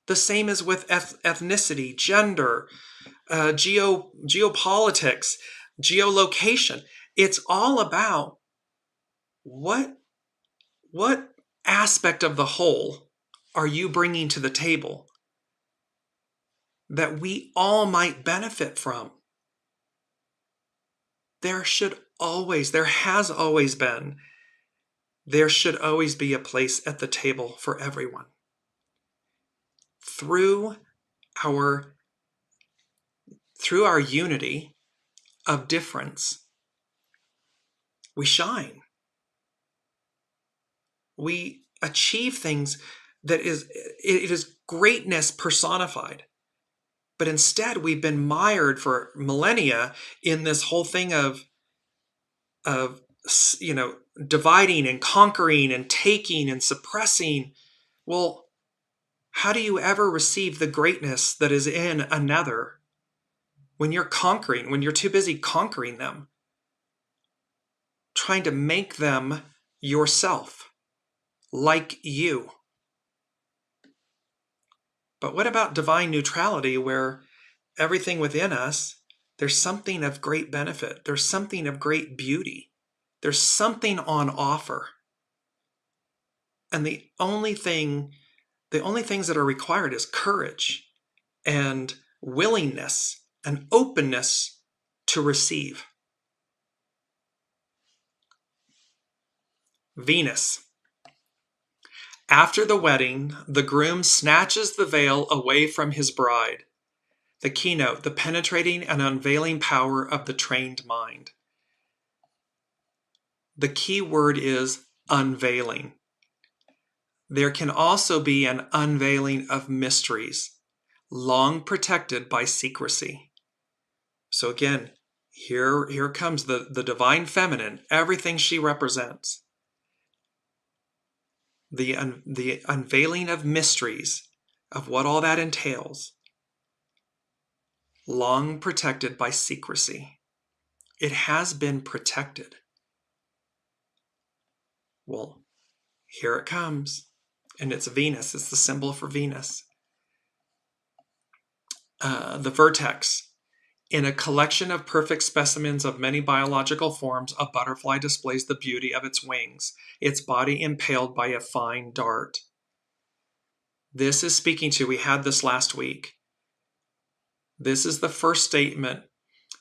The same as with ethnicity, gender, geopolitics, geolocation. It's all about what aspect of the whole are you bringing to the table that we all might benefit from. There should always be a place at the table for everyone. Through our unity of difference, we shine. We achieve things it is greatness personified. But instead, we've been mired for millennia in this whole thing of dividing and conquering and taking and suppressing. Well, how do you ever receive the greatness that is in another when you're conquering, when you're too busy conquering them, trying to make them yourself, like you? But what about divine neutrality, where everything within us, there's something of great benefit, there's something of great beauty, there's something on offer. And the only things that are required is courage and willingness and openness to receive. Venus. After the wedding, the groom snatches the veil away from his bride. The keynote, the penetrating and unveiling power of the trained mind. The key word is unveiling. There can also be an unveiling of mysteries, long protected by secrecy. So again, here comes the divine feminine, everything she represents. The unveiling of mysteries, of what all that entails, long protected by secrecy. It has been protected. Well, here it comes. And it's Venus. It's the symbol for Venus. The vertex. In a collection of perfect specimens of many biological forms, a butterfly displays the beauty of its wings, its body impaled by a fine dart. This is speaking to, we had this last week. This is the first statement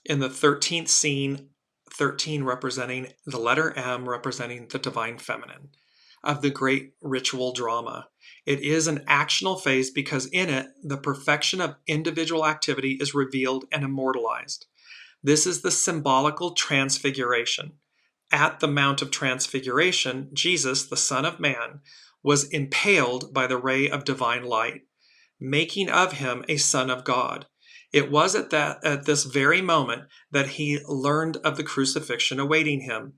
in the 13th scene, 13 representing the letter M, representing the divine feminine, of the great ritual drama. It is an actional phase because in it, the perfection of individual activity is revealed and immortalized. This is the symbolical transfiguration. At the Mount of Transfiguration, Jesus, the Son of Man, was impaled by the ray of divine light, making of him a son of God. It was at this very moment that he learned of the crucifixion awaiting him.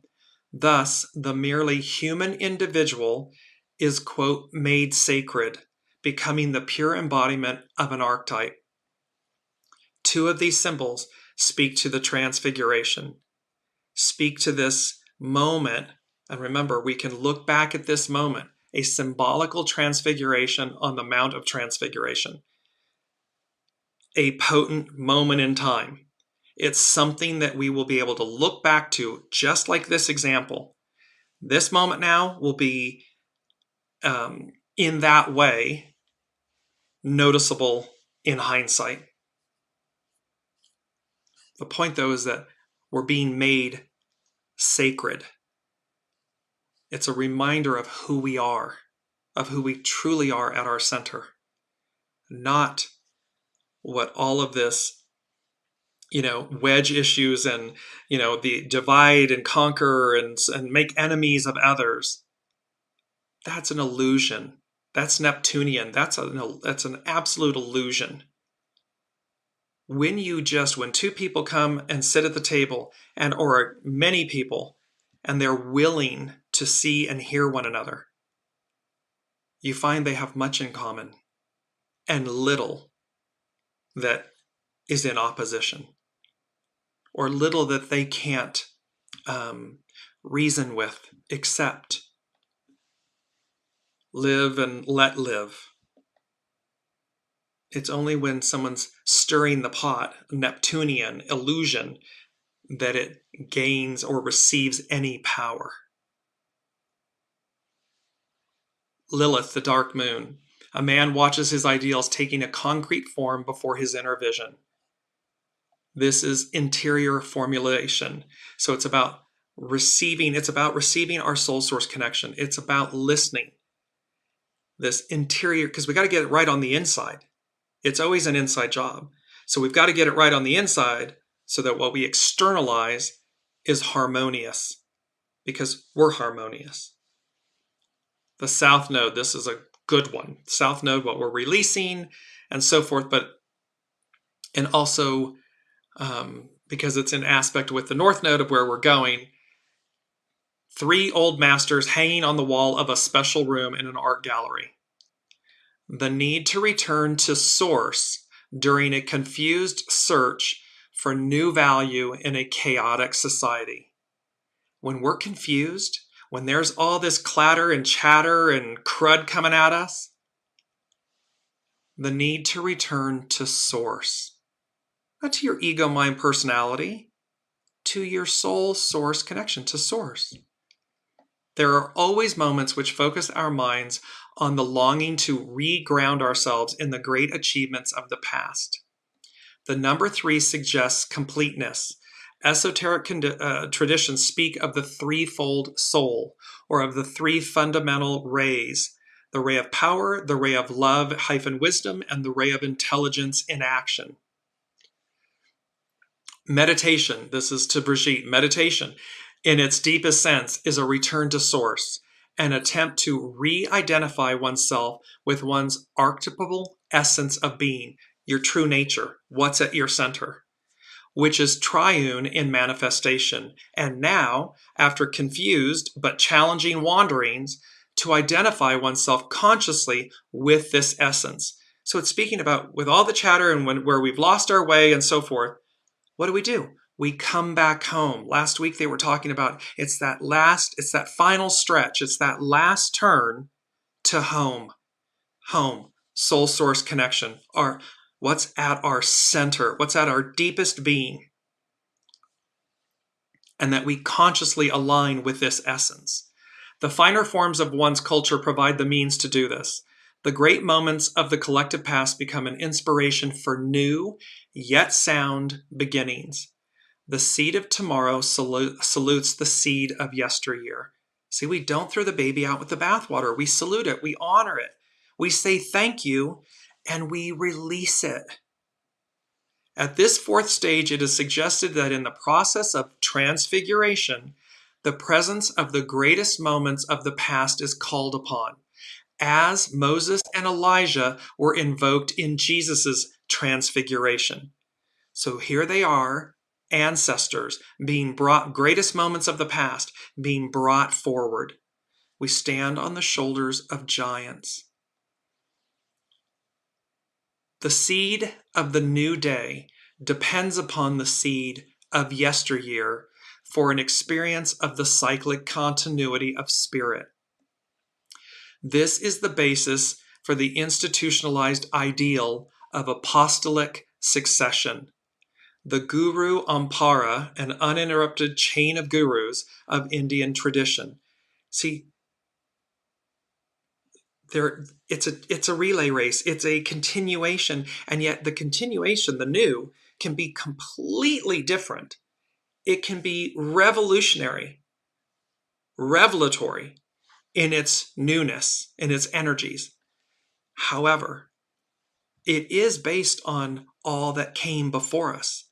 Thus, the merely human individual is, quote, made sacred, becoming the pure embodiment of an archetype. Two of these symbols speak to the transfiguration, speak to this moment. And remember, we can look back at this moment, a symbolical transfiguration on the Mount of Transfiguration, a potent moment in time. It's something that we will be able to look back to, just like this example. This moment now will be, in that way, noticeable in hindsight. The point, though, is that we're being made sacred. It's a reminder of who we are, of who we truly are at our center, not what all of this, wedge issues and, the divide and conquer and make enemies of others. That's an illusion. That's Neptunian. That's an absolute illusion. When two people come and sit at the table, or many people, and they're willing to see and hear one another, you find they have much in common and little that is in opposition, or little that they can't reason with, accept, live and let live. It's only when someone's stirring the pot, Neptunian illusion, that it gains or receives any power. Lilith, the dark moon. A man watches his ideals taking a concrete form before his inner vision. This is interior formulation. So it's about receiving our soul source connection. It's about listening. This interior, because we got to get it right on the inside. It's always an inside job. So we've got to get it right on the inside so that what we externalize is harmonious, because we're harmonious. The South Node, this is a good one. South Node, what we're releasing and so forth, and also because it's an aspect with the North Node of where we're going, 3 old masters hanging on the wall of a special room in an art gallery. The need to return to source during a confused search for new value in a chaotic society. When we're confused, when there's all this clatter and chatter and crud coming at us, the need to return to source. Not to your ego, mind, personality, to your soul source connection, to source. There are always moments which focus our minds on the longing to reground ourselves in the great achievements of the past. The number 3 suggests completeness. Esoteric traditions speak of the threefold soul, or of the 3 fundamental rays: the ray of power, the ray of love-wisdom, and the ray of intelligence in action. Meditation, this is to Brigitte, meditation, in its deepest sense, is a return to source, an attempt to re-identify oneself with one's archetypal essence of being, your true nature, what's at your center, which is triune in manifestation. And now, after confused but challenging wanderings, to identify oneself consciously with this essence. So it's speaking about, with all the chatter and where we've lost our way and so forth, what do? We come back home. Last week they were talking about it's that final stretch, it's that last turn to home. Home, soul source connection, what's at our center, what's at our deepest being. And that we consciously align with this essence. The finer forms of one's culture provide the means to do this. The great moments of the collective past become an inspiration for new, yet sound beginnings. The seed of tomorrow salutes the seed of yesteryear. See, we don't throw the baby out with the bathwater. We salute it. We honor it. We say thank you, and we release it. At this 4th stage, it is suggested that in the process of transfiguration, the presence of the greatest moments of the past is called upon, as Moses and Elijah were invoked in Jesus' transfiguration. So here they are, ancestors being brought, greatest moments of the past being brought forward. We stand on the shoulders of giants. The seed of the new day depends upon the seed of yesteryear for an experience of the cyclic continuity of spirit. This is the basis for the institutionalized ideal of apostolic succession. The Guru Ampara, an uninterrupted chain of gurus of Indian tradition. See, it's a relay race. It's a continuation, and yet the continuation, the new, can be completely different. It can be revolutionary, revelatory in its newness, in its energies. However, it is based on all that came before us.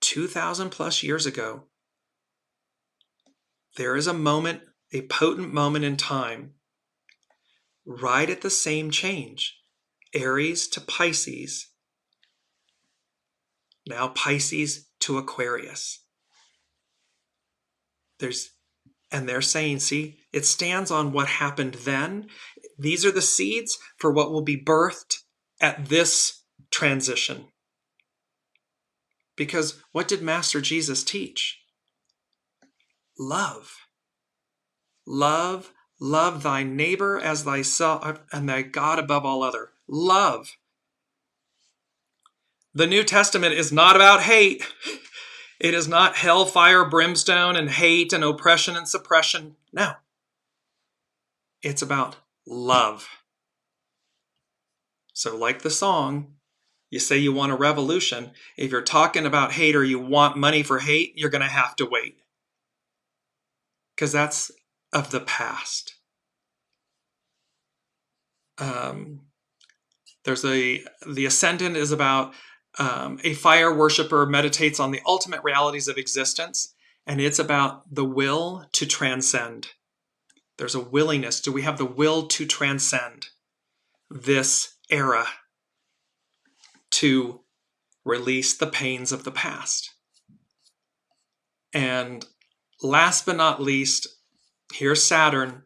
2,000 plus years ago, there is a moment, a potent moment in time, right at the same change, Aries to Pisces, now Pisces to Aquarius. They're saying, see, it stands on what happened then. These are the seeds for what will be birthed at this transition. Because what did Master Jesus teach? Love. Love thy neighbor as thyself, and thy God above all other. Love. The New Testament is not about hate. It is not hellfire, brimstone, and hate and oppression and suppression. No. It's about love. So like the song, you say you want a revolution. If you're talking about hate or you want money for hate, you're going to have to wait. Because that's of the past. The Ascendant is about a fire worshiper meditates on the ultimate realities of existence, and it's about the will to transcend. There's a willingness. Do we have the will to transcend this era, to release the pains of the past? And last but not least, here's Saturn.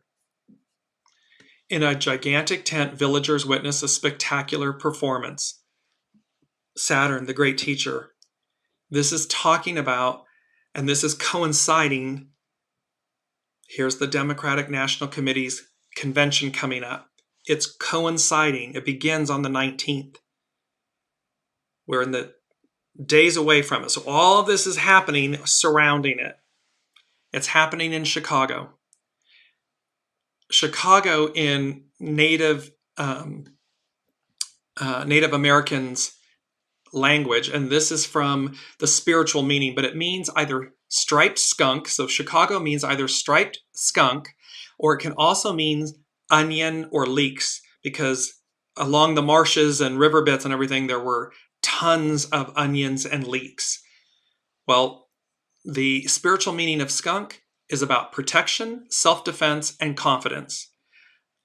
In a gigantic tent, villagers witness a spectacular performance. Saturn, the great teacher. This is talking about, and this is coinciding. Here's the Democratic National Committee's convention coming up. It's coinciding. It begins on the 19th. We're in the days away from it. So all of this is happening surrounding it. It's happening in Chicago. Chicago in Native Americans' language, and this is from the spiritual meaning, but it means either striped skunk. So Chicago means either striped skunk, or it can also mean onion or leeks, because along the marshes and river beds and everything, there were tons of onions and leeks. Well, the spiritual meaning of skunk is about protection, self-defense, and confidence.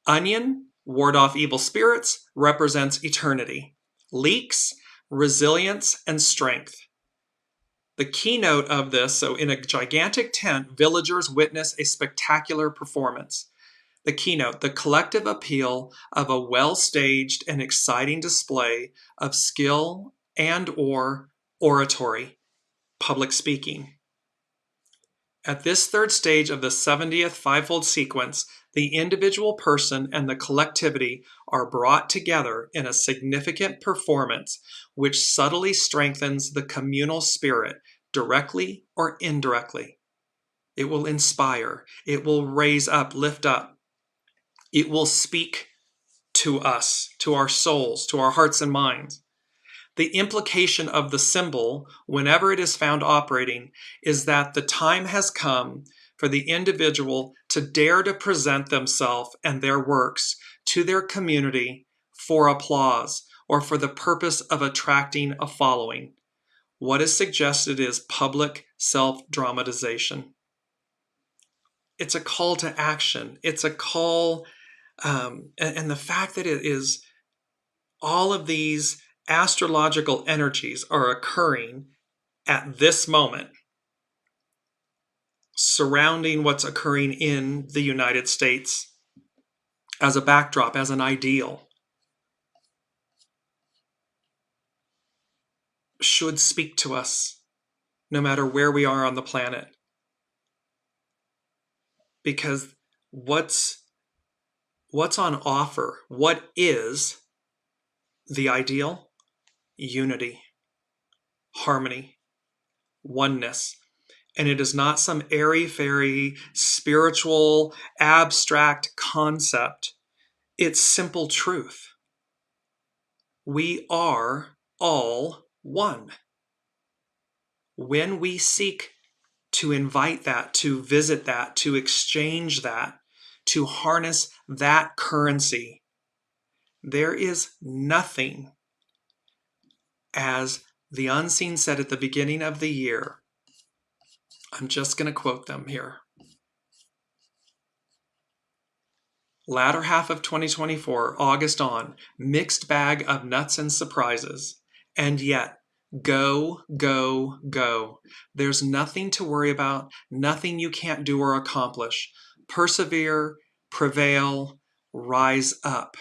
Onion, ward off evil spirits, represents eternity. Leeks, resilience and strength. The keynote of this, so in a gigantic tent, villagers witness a spectacular performance. The keynote, the collective appeal of a well-staged and exciting display of skill and or oratory, public speaking. At this third stage of the 70th fivefold sequence, the individual person and the collectivity are brought together in a significant performance which subtly strengthens the communal spirit directly or indirectly. It will inspire. It will raise up, lift up. It will speak to us, to our souls, to our hearts and minds. The implication of the symbol, whenever it is found operating, is that the time has come for the individual to dare to present themselves and their works to their community for applause or for the purpose of attracting a following. What is suggested is public self-dramatization. It's a call to action. It's a call, and the fact that it is all of these astrological energies are occurring at this moment, surrounding what's occurring in the United States as a backdrop, as an ideal, should speak to us no matter where we are on the planet. Because what's on offer? What is the ideal? Unity, harmony, oneness. And it is not some airy-fairy, spiritual, abstract concept. It's simple truth. We are all one. When we seek to invite that, to visit that, to exchange that, to harness that currency, there is nothing, as the unseen said at the beginning of the year. I'm just going to quote them here. Latter half of 2024, August on, mixed bag of nuts and surprises. And yet, go, go, go. There's nothing to worry about, nothing you can't do or accomplish. Persevere, prevail, rise up.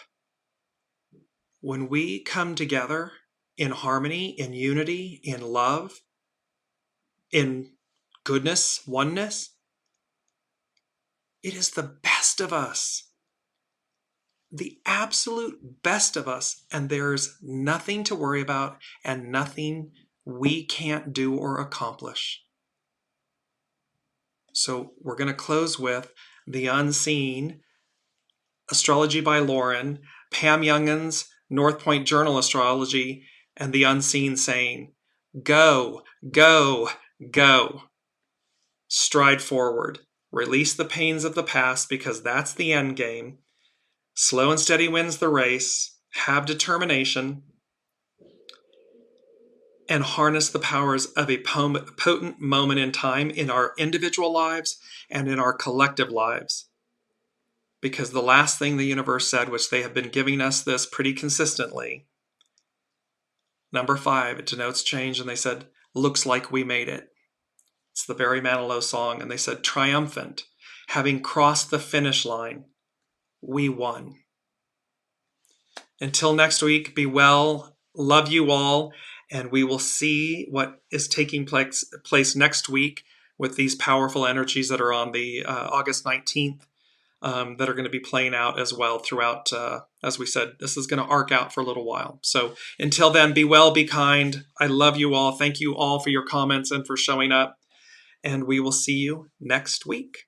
When we come together in harmony, in unity, in love, in goodness, oneness, it is the best of us the absolute best of us, and there's nothing to worry about and nothing we can't do or accomplish. So we're going to close with The Unseen, Astrology by Lauren, Pam Youngin's North Point Journal Astrology, and The Unseen saying, go, go, go. Stride forward. Release the pains of the past because that's the end game. Slow and steady wins the race. Have determination. And harness the powers of a potent moment in time in our individual lives and in our collective lives. Because the last thing the universe said, which they have been giving us this pretty consistently, number 5, it denotes change, and they said, looks like we made it. It's the Barry Manilow song, and they said, triumphant, having crossed the finish line, we won. Until next week, be well, love you all, and we will see what is taking place next week with these powerful energies that are on the August 19th that are going to be playing out as well throughout, as we said, this is going to arc out for a little while. So until then, be well, be kind. I love you all. Thank you all for your comments and for showing up. And we will see you next week.